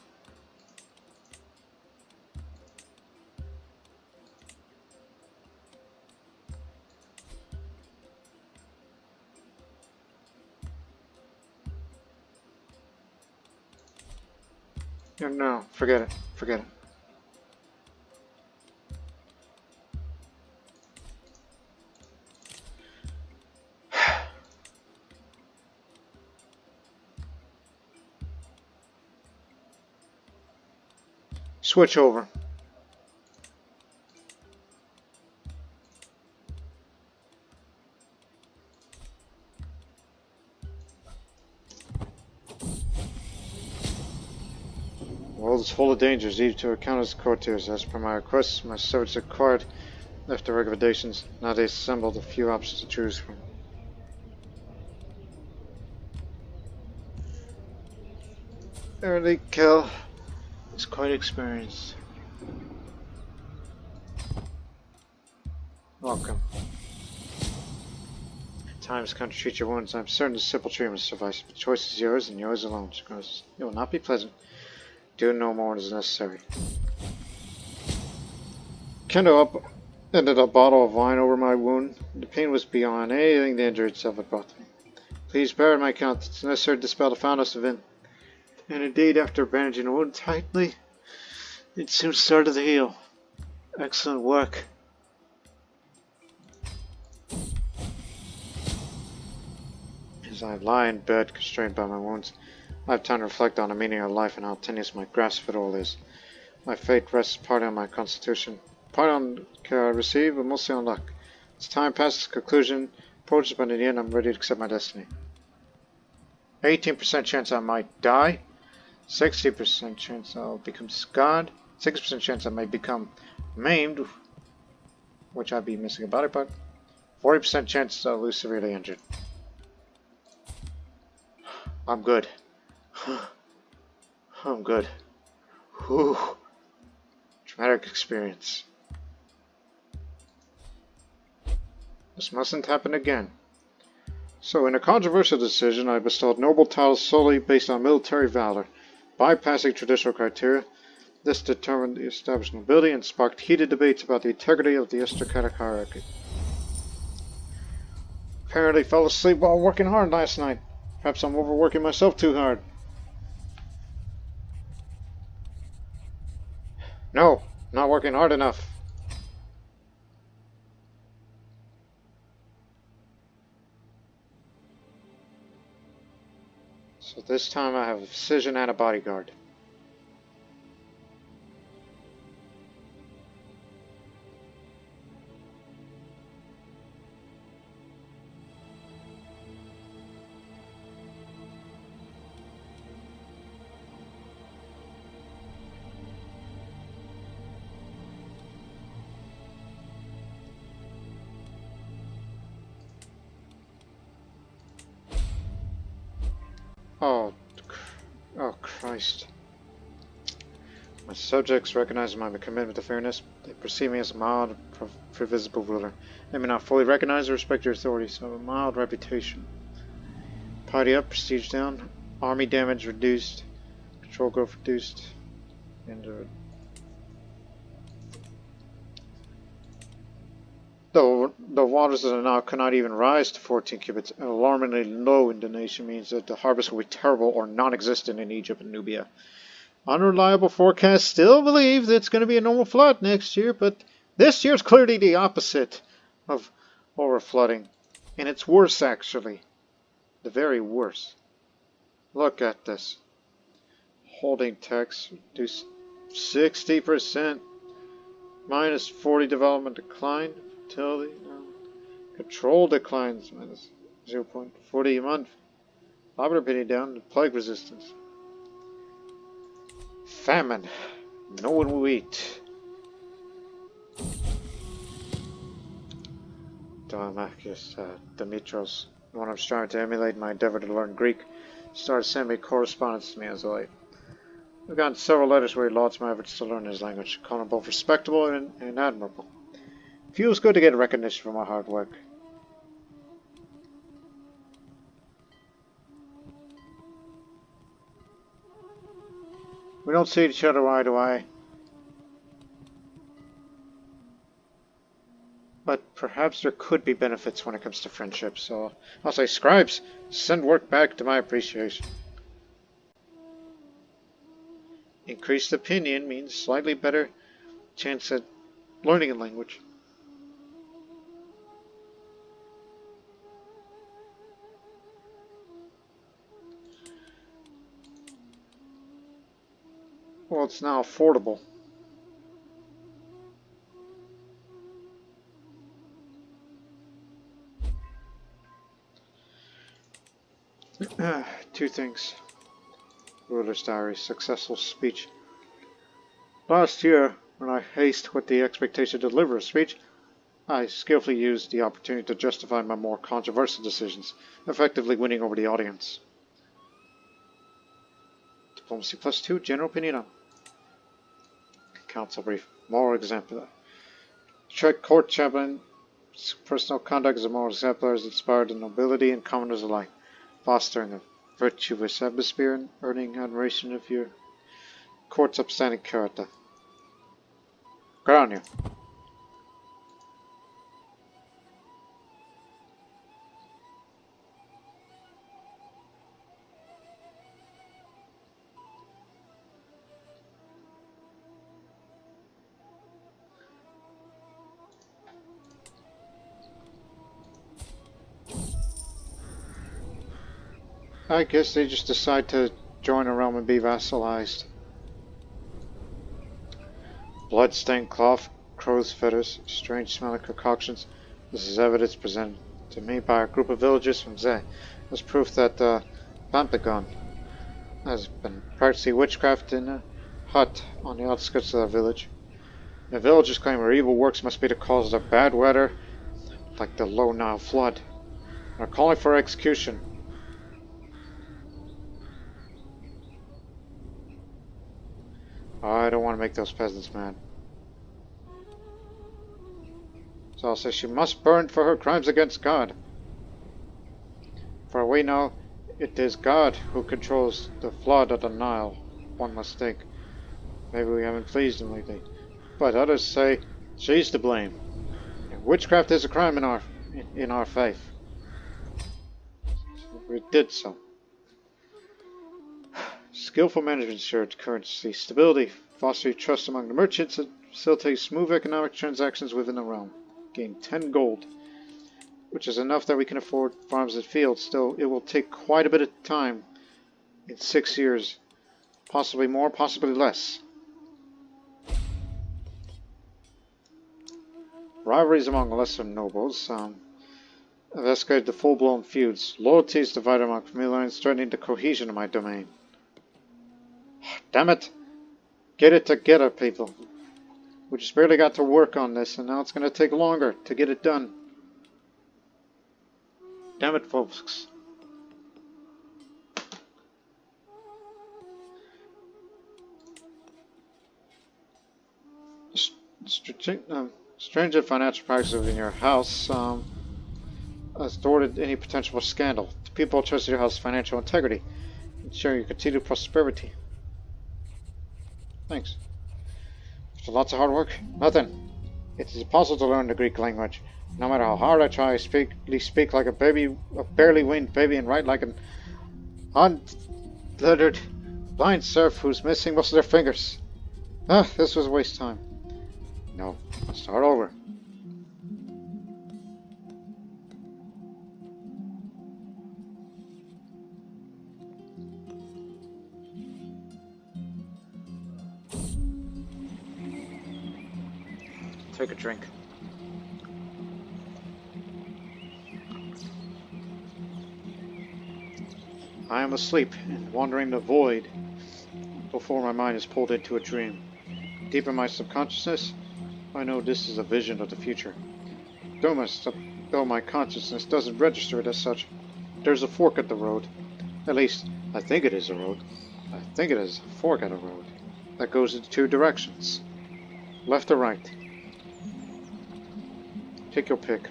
No, forget it. Forget it. Switch over. The world is full of dangers, each to account as courtiers. As per my request, my servants acquired after recommendations. Now they assembled a few options to choose from. early kill is quite experienced. Welcome. Times can't treat your wounds. I'm certain the simple treatment suffices. The choice is yours and yours alone. It will not be pleasant. Do no more is necessary. Kindle up, ended a bottle of wine over my wound. The pain was beyond anything the injury itself had brought to me. Please bear in my account it's necessary to dispel the foulness of it. And indeed, after bandaging the wound tightly, it soon started to heal. Excellent work. As I lie in bed, constrained by my wounds, I have time to reflect on the meaning of life and how tenuous my grasp of it all is. My fate rests partly on my constitution, partly on the care I receive, but mostly on luck. As time passes, conclusion approaches, but in the end, I'm ready to accept my destiny. 18% chance I might die, 60% chance I'll become scarred, 60% chance I may become maimed, which I'd be missing a body part, 40% chance I'll lose severely injured. I'm good. I'm good. Whew. Traumatic experience. This mustn't happen again. So, in a controversial decision, I bestowed noble titles solely based on military valor, bypassing traditional criteria. This determined the established nobility and sparked heated debates about the integrity of the aristocratic hierarchy. Apparently fell asleep while working hard last night. Perhaps I'm overworking myself too hard. No, not working hard enough. So this time I have a physician and a bodyguard. Oh Christ. My subjects recognize my commitment to fairness. They perceive me as a mild, previsible ruler. They may not fully recognize or respect your authority, so I have a mild reputation. Party up, prestige down, army damage reduced, control growth reduced, and the waters of the Nile cannot even rise to 14 cubits. An alarmingly low indonation means that the harvest will be terrible or non-existent in Egypt and Nubia. Unreliable forecasts still believe that it's going to be a normal flood next year, but this year's clearly the opposite of overflooding. And it's worse, actually. The very worst. Look at this. Holding tax reduced 60%. Minus 40 development decline. Fertility. Control declines. Minus 0.40 a month. Poverty down to plague resistance. Famine. No one will eat. Diomachus, Demetros, the one I'm striving to emulate in my endeavor to learn Greek, started sending me correspondence to me as of late. I've gotten several letters where he lauds my efforts to learn his language, calling him both respectable and admirable. It feels good to get recognition for my hard work. We don't see each other eye to eye. But perhaps there could be benefits when it comes to friendship, so I'll say, scribes, send work back to my appreciation. Increased opinion means slightly better chance at learning a language. Well, it's now affordable. Two things. Ruler's Diary, successful speech. Last year, when I hastened with the expectation to deliver a speech, I skillfully used the opportunity to justify my more controversial decisions, effectively winning over the audience. Diplomacy +2, general opinion on. Council brief. Moral exemplar. Check court chaplain. Personal conduct as a moral exemplar is inspired in nobility and commoners alike, fostering a virtuous atmosphere and earning admiration of your court's upstanding character. Good on you. I guess they just decide to join a realm and be vassalized. Blood-stained cloth, crow's feathers, strange smelling concoctions. This is evidence presented to me by a group of villagers from Ze as proof that Pampagon has been practicing witchcraft in a hut on the outskirts of that village. The villagers claim her evil works must be the cause of the bad weather, like the low Nile flood. They're calling for execution. I don't want to make those peasants mad. So I'll say she must burn for her crimes against God. For we know it is God who controls the flood of the Nile, one must think. Maybe we haven't pleased him lately. But others say she's to blame. And witchcraft is a crime in our faith. We did so. Skillful management ensured currency stability, fostering trust among the merchants, and facilitating smooth economic transactions within the realm. Gain 10 gold, which is enough that we can afford farms and fields. Still, it will take quite a bit of time in 6 years. Possibly more, possibly less. Rivalries among lesser nobles have escalated to full-blown feuds. Loyalties divided among family lines, threatening the cohesion of my domain. Damn it! Get it together, people. We just barely got to work on this, and now it's going to take longer to get it done. Damn it, folks. Stringent financial practices within your house has thwarted any potential for scandal. The people trust your house's financial integrity, ensuring your continued prosperity. Thanks. After lots of hard work, nothing. It is impossible to learn the Greek language. No matter how hard I try, I speak like a barely weaned baby, and write like an unlettered blind serf who's missing most of their fingers. This was a waste of time. No, let's start over. Take a drink. I am asleep and wandering the void before my mind is pulled into a dream. Deep in my subconsciousness, I know this is a vision of the future. Though my consciousness doesn't register it as such, there's a fork at the road. At least, I think it is a road. I think it is a fork at a road that goes in 2 directions. Left or right. Take your pick.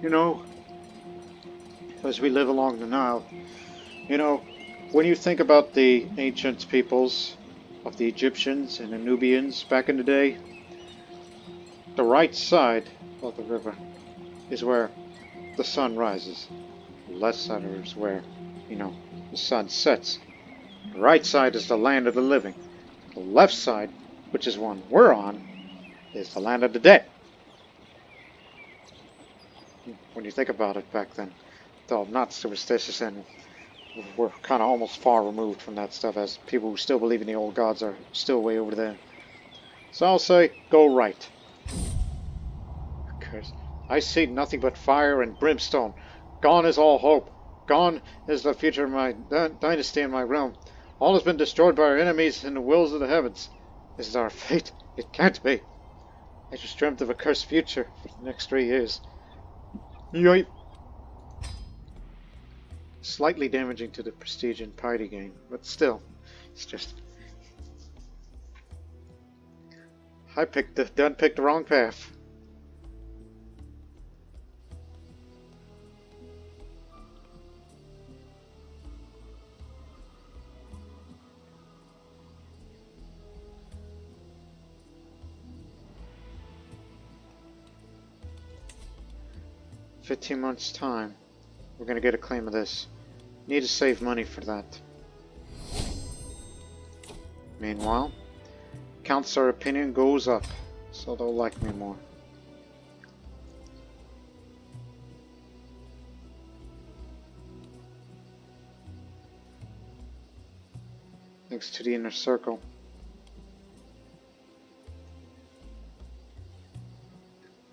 You know, as we live along the Nile, you know, when you think about the ancient peoples of the Egyptians and the Nubians back in the day, the right side of the river is where the sun rises. The left side is where, you know, the sun sets. The right side is the land of the living. The left side, which is one we're on, is the land of the dead. When you think about it back then, though not superstitious, and we're kind of almost far removed from that stuff, as people who still believe in the old gods are still way over there. So I'll say, go right. Because I see nothing but fire and brimstone. Gone is all hope. Gone is the future of my dynasty and my realm. All has been destroyed by our enemies and the wills of the heavens. This is our fate. It can't be. I just dreamt of a cursed future for the next 3 years. Yoip. slightly damaging to the prestige and piety gain, but still, it's just... I picked the wrong path. "15 months time. We're gonna get a claim of this. Need to save money for that." Meanwhile, counselor opinion goes up, so they'll like me more. Thanks to the inner circle.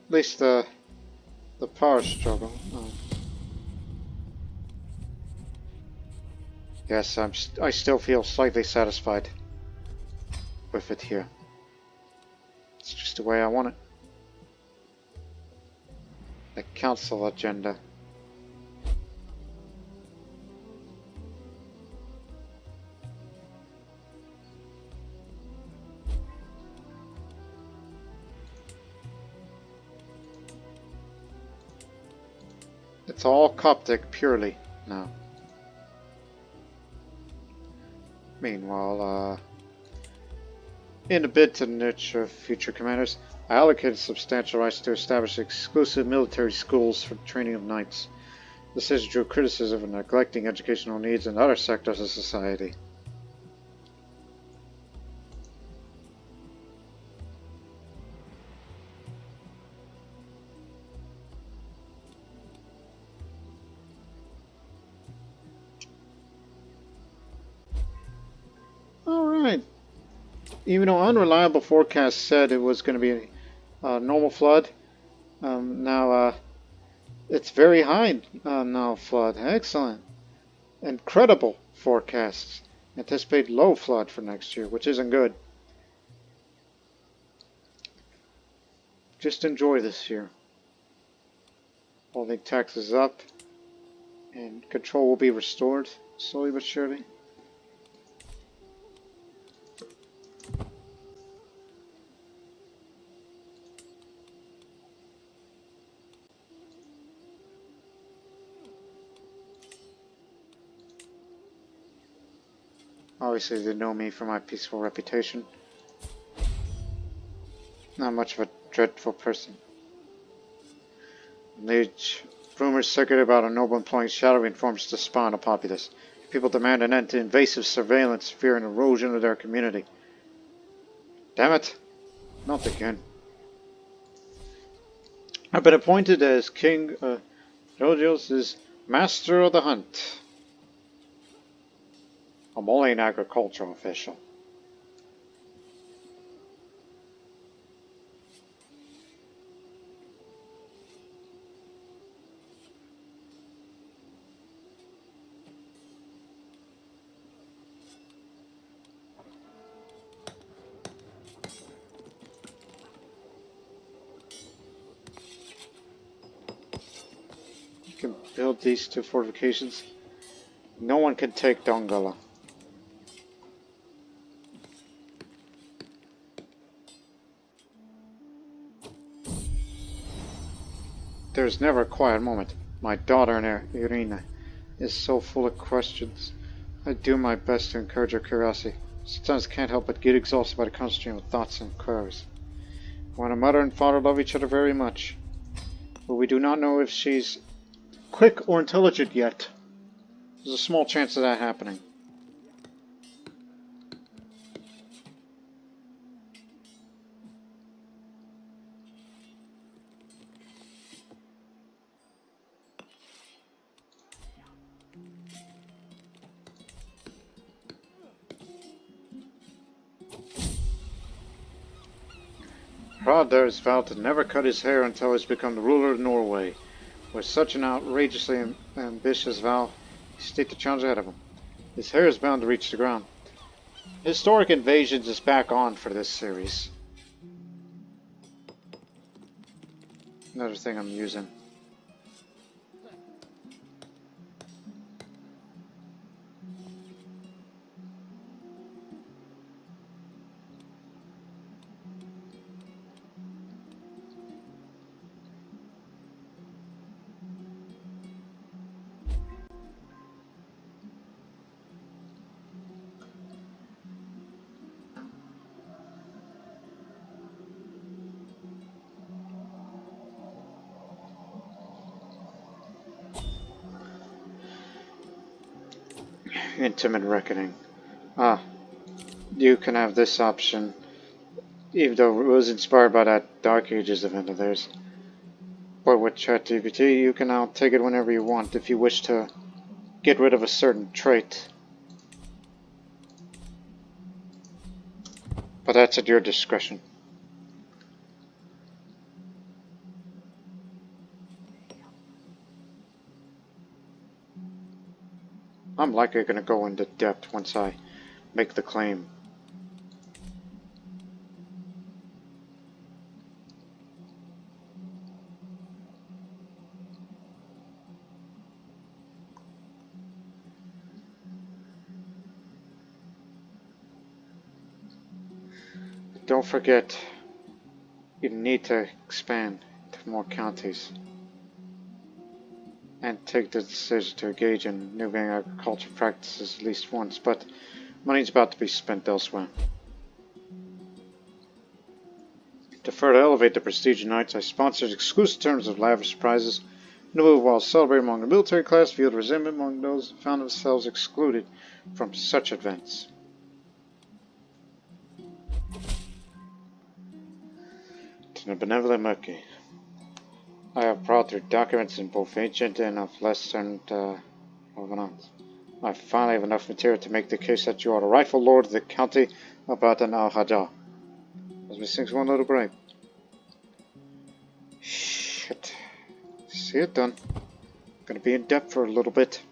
At least the power struggle. Oh. Yes, I still feel slightly satisfied with it here. It's just the way I want it. The council agenda. It's all Coptic purely now. Meanwhile, in a bid to nurture future commanders, I allocated substantial rights to establish exclusive military schools for the training of knights. This has drew criticism of neglecting educational needs in other sectors of society. Alright. Even though unreliable forecasts said it was going to be a normal flood, now it's very high now flood. Excellent. Incredible forecasts. Anticipate low flood for next year, which isn't good. Just enjoy this year. Holding taxes up, and control will be restored slowly but surely. Obviously, they know me for my peaceful reputation. Not much of a dreadful person. Leech. Rumors circulate about a noble employing shadowy informers to spy on the populace. People demand an end to invasive surveillance, fear an erosion of their community. Damn it! Not again. I've been appointed as King Rodios' Master of the Hunt. I'm only an agricultural official. You can build these two fortifications. No one can take Dongala. There's never a quiet moment. My daughter, Irina, is so full of questions. I do my best to encourage her curiosity. Sometimes I can't help but get exhausted by the constant stream of thoughts and queries. When a mother and father love each other very much, but we do not know if she's quick or intelligent yet. There's a small chance of that happening. Hrad has vowed to never cut his hair until he's become the ruler of Norway. With such an outrageously ambitious vow, he states the challenge ahead of him. His hair is bound to reach the ground. Historic Invasions is back on for this series. Another thing I'm using. Intimate Reckoning. Ah, you can have this option, even though it was inspired by that Dark Ages event of theirs. But with ChatGPT, you can now take it whenever you want if you wish to get rid of a certain trait. But that's at your discretion. I'm likely going to go into depth once I make the claim. Don't forget, you need to expand to more counties and take the decision to engage in Nubian agriculture practices at least once, but money's about to be spent elsewhere. To further elevate the prestige of knights, I sponsored exclusive terms of lavish prizes. Nubia, while celebrated among the military class, viewed resentment among those who found themselves excluded from such events. To the benevolent Merki, I have brought through documents in both ancient and of less than provenance. I finally have enough material to make the case that you are the rightful lord of the county of Batan al-Hajjah. As me sings one little bribe. Shit. See it done. Gonna be in depth for a little bit.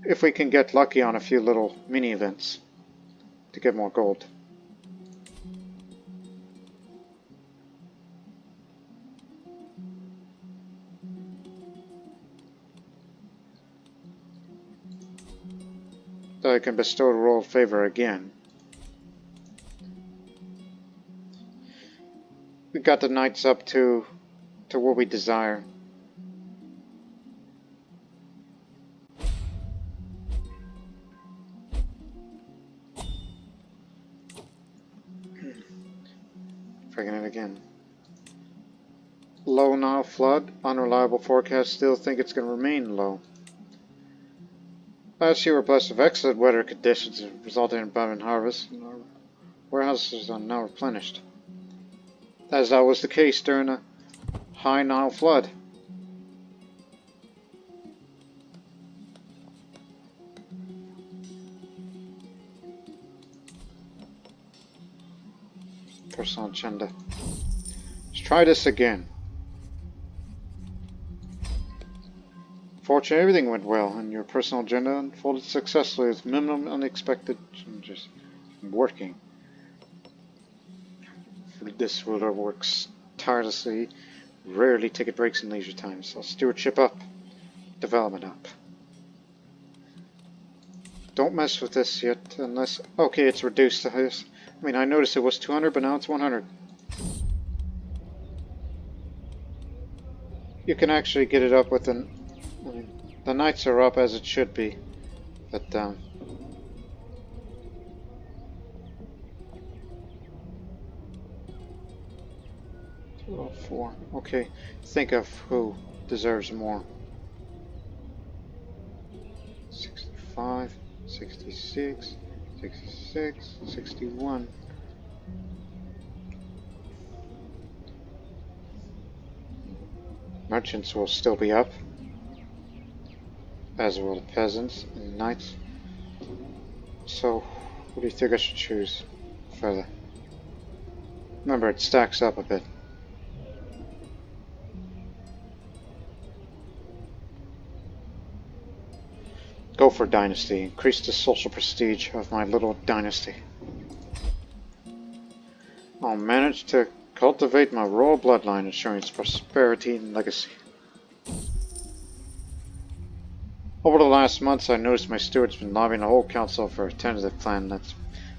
If we can get lucky on a few little mini events to get more gold. So I can bestow the royal favor again. We got the knights up to what we desire. Freaking it again. Low Nile flood. Unreliable forecast. Still think it's going to remain low. Last year, we're blessed with excellent weather conditions, resulting in abundant harvest, and our warehouses are now replenished. As that was the case during a high Nile flood. Personal agenda. Let's try this again. Fortunately, everything went well, and your personal agenda unfolded successfully with minimum unexpected changes. Working. This ruler works tirelessly, rarely taking breaks in leisure time, so stewardship up, development up. Don't mess with this yet, unless... Okay, it's reduced to this. I mean, I noticed it was 200, but now it's 100. You can actually get it up with an... I mean, the knights are up as it should be, but 204. Okay, think of who deserves more. 65, 66, 66, 61. Merchants will still be up, as will the peasants and knights. So, what do you think I should choose further? Remember, it stacks up a bit. Go for dynasty. Increase the social prestige of my little dynasty. I'll manage to cultivate my royal bloodline, ensuring its prosperity and legacy. Over the last months, I noticed my steward's been lobbying the whole council for a tentative plan that's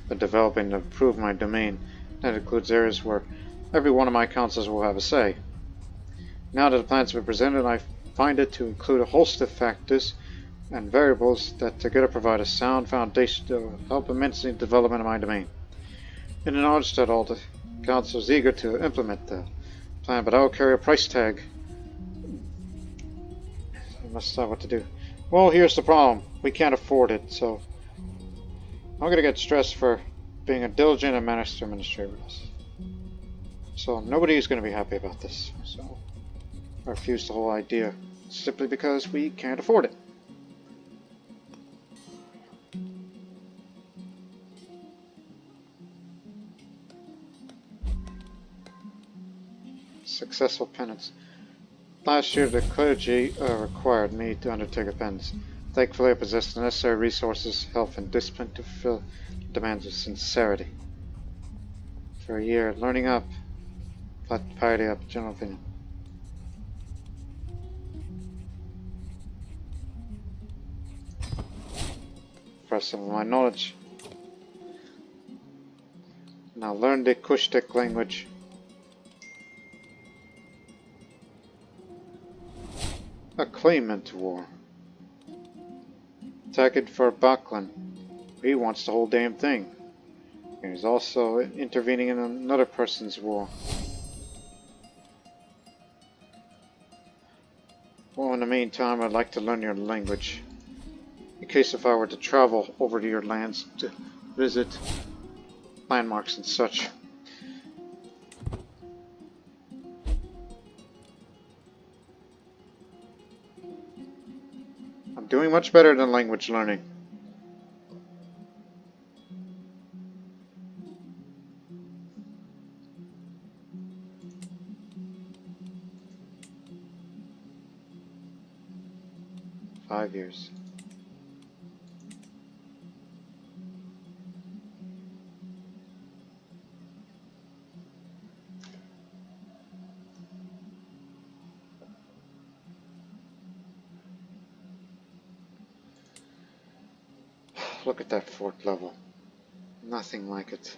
been developing to improve my domain. That includes areas where every one of my councils will have a say. Now that the plan's been presented, I find it to include a host of factors and variables that together provide a sound foundation to help immensely in the development of my domain. In the knowledge that all the council is eager to implement the plan, but I will carry a price tag. I must decide what to do. Well, here's the problem. We can't afford it, so I'm gonna get stressed for being a diligent and managed to administrate with us. So nobody is gonna be happy about this. So I refuse the whole idea simply because we can't afford it. Successful penance. Last year, the clergy required me to undertake a penance. Thankfully, I possessed the necessary resources, health, and discipline to fulfill the demands of sincerity. For a year, learning up, piety up, general opinion. For some of my knowledge. Now learn the Kush language. A claimant war. Attacked for Baklan. He wants the whole damn thing. And he's also intervening in another person's war. Well, in the meantime, I'd like to learn your language. In case if I were to travel over to your lands to visit landmarks and such. I'm doing much better than language learning. Five years. Look at that fort level. Nothing like it.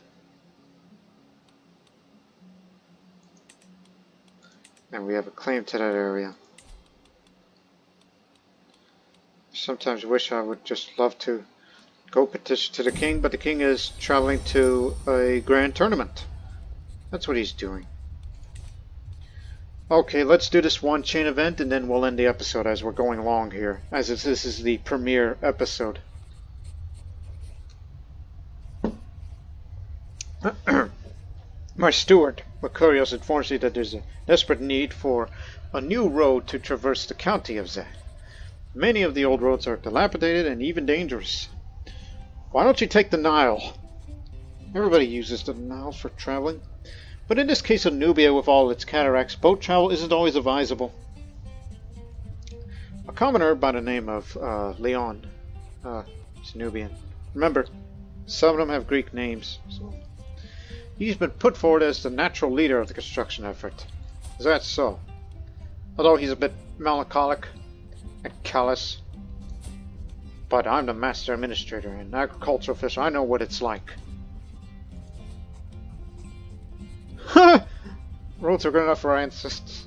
And we have a claim to that area. Sometimes wish I would just love to go petition to the king, but the king is traveling to a grand tournament. That's what he's doing. Okay, let's do this one chain event and then we'll end the episode as we're going along here, as this is the premiere episode. My steward, Makurios, informs me that there's a desperate need for a new road to traverse the county of Zed. Many of the old roads are dilapidated and even dangerous. Why don't you take the Nile? Everybody uses the Nile for traveling. But in this case of Nubia with all its cataracts, boat travel isn't always advisable. A commoner by the name of Leon, is Nubian. Remember, some of them have Greek names. So he's been put forward as the natural leader of the construction effort. Is that so? Although he's a bit melancholic and callous. But I'm the master administrator and agricultural official. I know what it's like. Roads are good enough for our ancestors.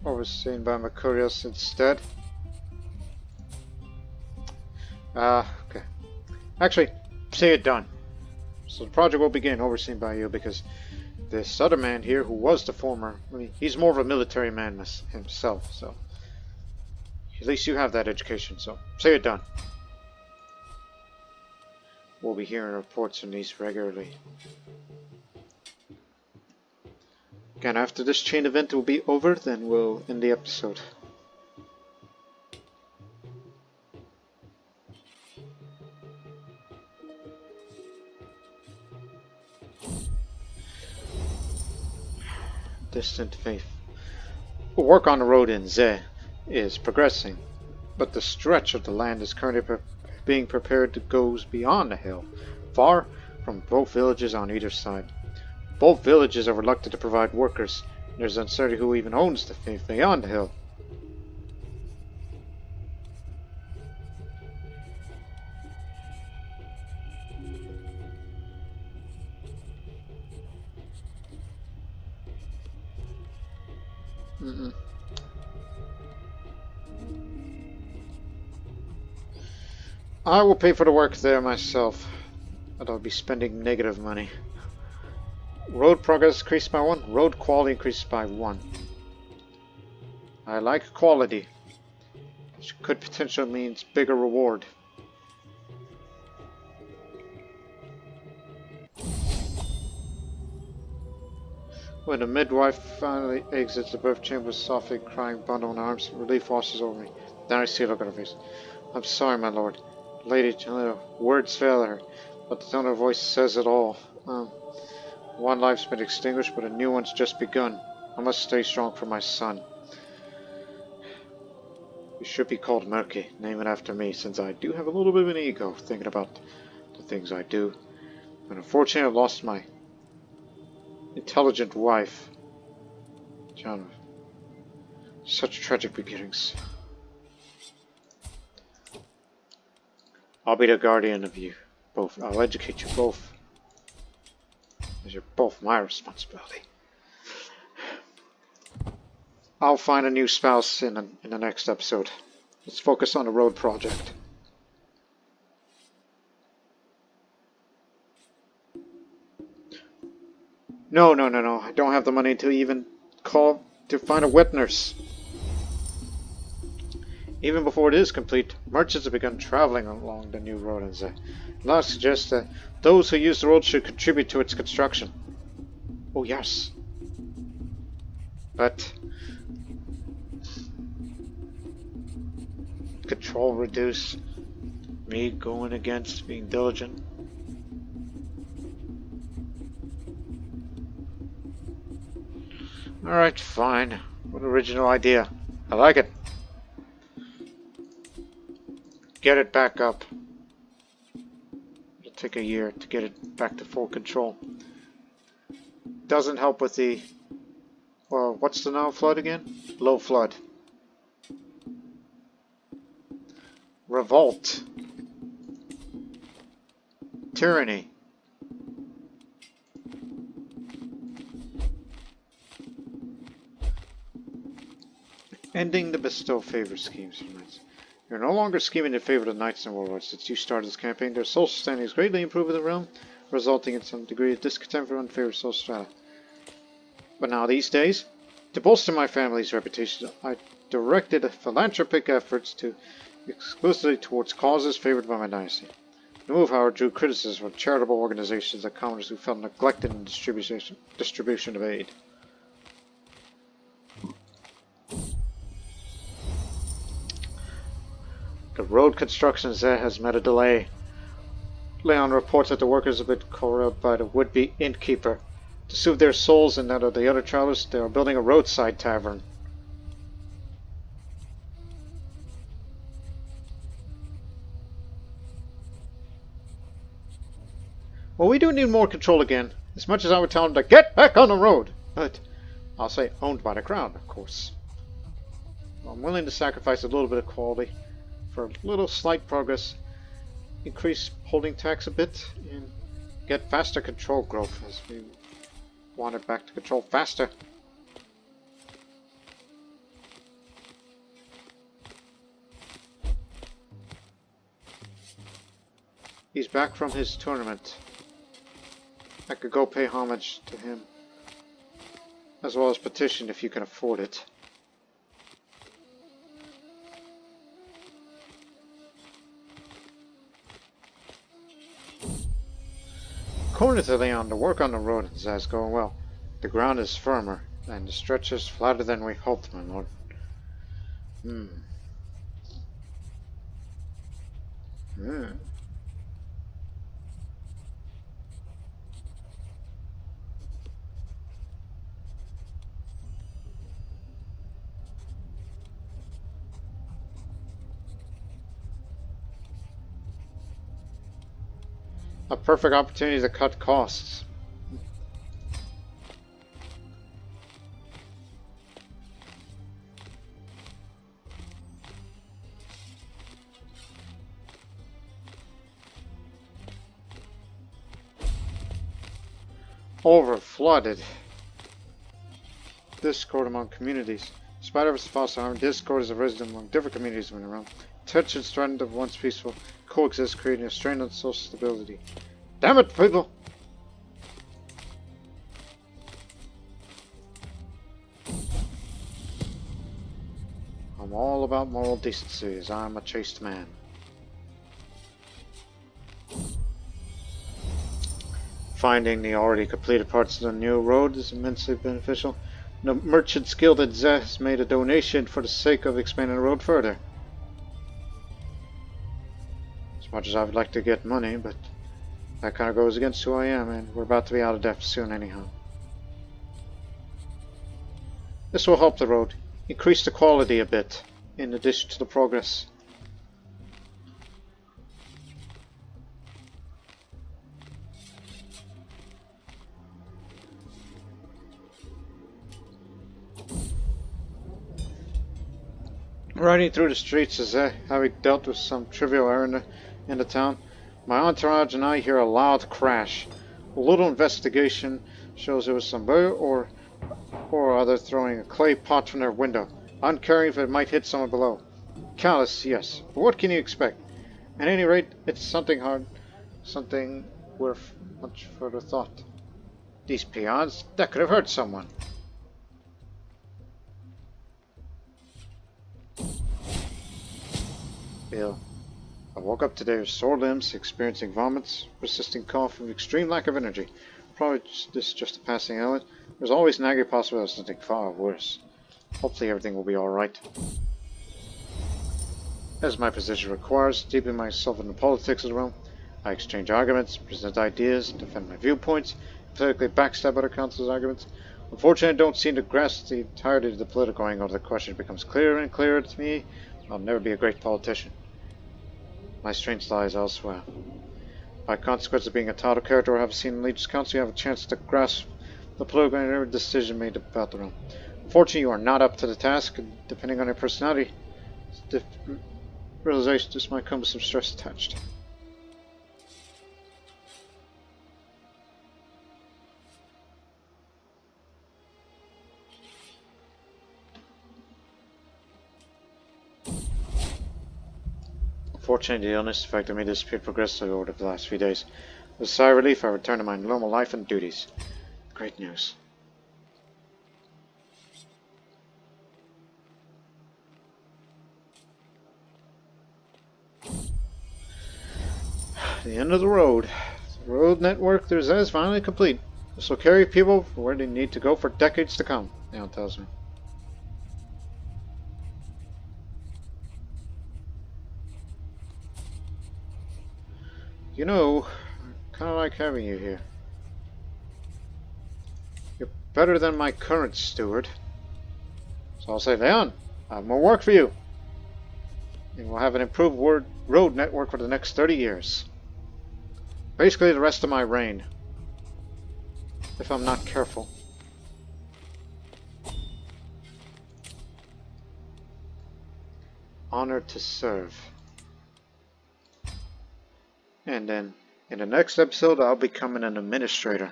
Overseen by Makurios instead. Okay. Actually, say it done. So the project will begin, overseen by you, because this other man here, who was the former, he's more of a military man himself, so at least you have that education, so say it done. We'll be hearing reports on these regularly. Again, after this chain event will be over, then we'll end the episode. Distant faith. Work on the road in Ze is progressing, but the stretch of the land is currently being prepared to go beyond the hill, far from both villages on either side. Both villages are reluctant to provide workers. There's uncertainty who even owns the faith beyond the hill. I will pay for the work there myself, but I'll be spending negative money. Road progress increased by 1, road quality increased by 1. I like quality, which could potentially mean bigger reward. When the midwife finally exits the birth chamber, softly crying, bundle in arms, relief washes over me. Then I see a look on her face. I'm sorry, my lord. Lady Jalila, words fail her, but the tone of her voice says it all. One life's been extinguished, but a new one's just begun. I must stay strong for my son. You should be called Merki, name it after me, since I do have a little bit of an ego, thinking about the things I do. And unfortunately, I've lost my intelligent wife. John, such tragic beginnings. I'll be the guardian of you both. I'll educate you both, as you're both my responsibility. I'll find a new spouse in the next episode. Let's focus on the road project. No. I don't have the money to even call to find a wet nurse. Even before it is complete, merchants have begun traveling along the new road, and law suggests that those who use the road should contribute to its construction. Oh yes. But control reduce, me going against being diligent. Alright, fine. What original idea. I like it. Get it back up. It'll take a year to get it back to full control. Doesn't help with the... well, what's the Nile flood again? Low flood. Revolt. Tyranny. Ending the bestow favor schemes. You're no longer scheming in favor of the knights and warlords. Since you started this campaign, their social standing has greatly improved in the realm, resulting in some degree of discontent for unfavored social strata. But now these days, to bolster my family's reputation, I directed philanthropic efforts exclusively towards causes favored by my dynasty. The move, however, drew criticism from charitable organizations and commoners who felt neglected in distribution of aid. The road construction has met a delay. Leon reports that the workers have been corralled by the would-be innkeeper. To soothe their souls and that of the other travelers, they are building a roadside tavern. Well, we do need more control again. As much as I would tell them to get back on the road. But I'll say owned by the crown, of course. I'm willing to sacrifice a little bit of quality for a little slight progress, increase holding tax a bit, and get faster control growth as we want it back to control faster. He's back from his tournament. I could go pay homage to him, as well as petition if you can afford it. According to Leon, the work on the road is going well. The ground is firmer, and the stretches flatter than we hoped, my lord. A perfect opportunity to cut costs. Over flooded. Discord among communities. Despite efforts to foster harmony, discord is a resident among different communities moving around. Tensions threatened of once peaceful coexist, creating a strain on social stability. Damn it, people! I'm all about moral decency, as I'm a chaste man. Finding the already completed parts of the new road is immensely beneficial. The merchant guild at Zeh has made a donation for the sake of expanding the road further. As much as I would like to get money, but that kind of goes against who I am, and we're about to be out of debt soon anyhow. This will help the road, increase the quality a bit, in addition to the progress. Riding through the streets as having dealt with some trivial errand in the town, my entourage and I hear a loud crash. A little investigation shows it was some boy or other throwing a clay pot from their window, uncaring if it might hit someone below. Callous, yes, but what can you expect? At any rate, it's something hard, something worth much further thought. These peons, that could have hurt someone. Bill. I woke up today with sore limbs, experiencing vomits, persisting cough, and extreme lack of energy. Probably just a passing ailment. There's always nagging possibility of something far worse. Hopefully everything will be alright. As my position requires, deeping myself in the politics of the realm, I exchange arguments, present ideas, defend my viewpoints, politically backstab other council's arguments. Unfortunately, I don't seem to grasp the entirety of the political angle of the question. It becomes clearer and clearer to me. I'll never be a great politician. My strength lies elsewhere. By consequence of being a title character or have seen in Legion's Council, you have a chance to grasp the political and every decision made about the realm. Unfortunately, you are not up to the task, and depending on your personality, the realization just might come with some stress attached. Fortunately, the illness affected me disappeared progressively over the last few days. With a sigh of relief, I returned to my normal life and duties. Great news. The end of the road. The road network through Zez is finally complete. This will carry people where they need to go for decades to come, Neon tells me. You know, I kind of like having you here. You're better than my current steward. So I'll say, Leon, I have more work for you. And we'll have an improved road network for the next 30 years. Basically the rest of my reign. If I'm not careful. Honored to serve. And then, in the next episode, I'll be becoming an administrator.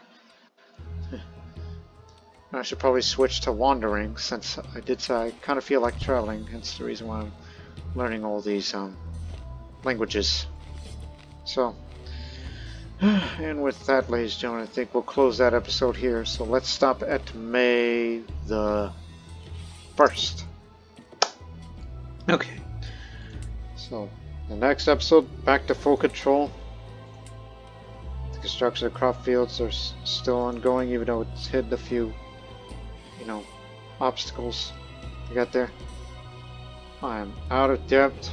I should probably switch to wandering, since I did say I kind of feel like traveling. Hence the reason why I'm learning all these languages. So, and with that, ladies and gentlemen, I think we'll close that episode here. So let's stop at May the 1st. Okay. So, the next episode, back to full control. The construction of crop fields are still ongoing, even though it's hit a few, obstacles to get there. I am out of debt.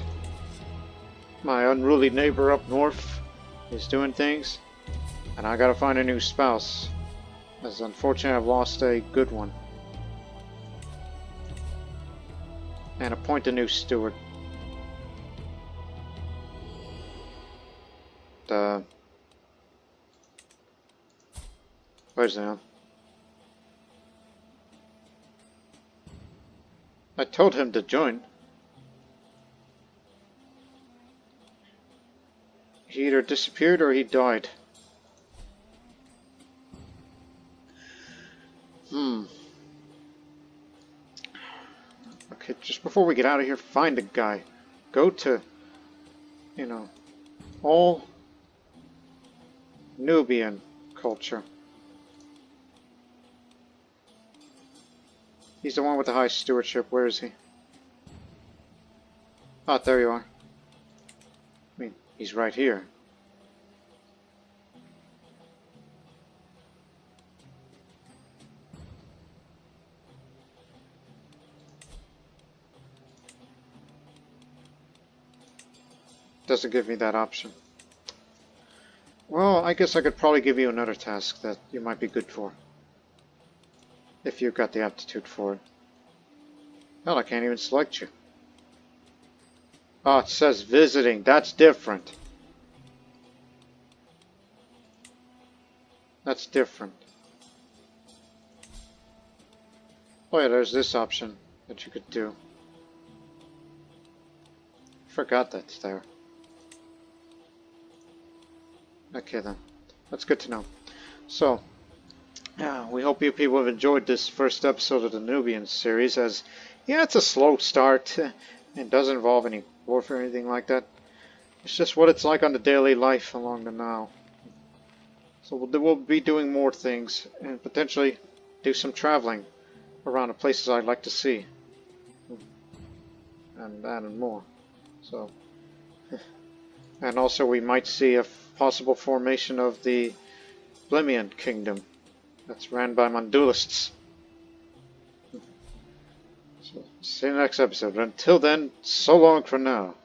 My unruly neighbor up north is doing things, and I gotta find a new spouse, as unfortunately I've lost a good one. And appoint a new steward. Where's that? I told him to join. He either disappeared or he died. Okay, just before we get out of here, find a guy. Go to, all Nubian culture. He's the one with the high stewardship. Where is he? Ah, there you are. I mean, he's right here. Doesn't give me that option. Well, I guess I could probably give you another task that you might be good for. If you've got the aptitude for it. Hell, I can't even select you. Oh, it says visiting. That's different. That's different. Oh yeah, there's this option that you could do. Forgot that's there. Okay then. That's good to know. So, yeah, we hope you people have enjoyed this first episode of the Nubian series, as, yeah, it's a slow start. It doesn't involve any warfare or anything like that. It's just what it's like on the daily life along the Nile. So we'll be doing more things, and potentially do some traveling around the places I'd like to see. And more. So, and also we might see a possible formation of the Nubian Kingdom that's ran by Mondulists. So, see you next episode. Until then, so long for now.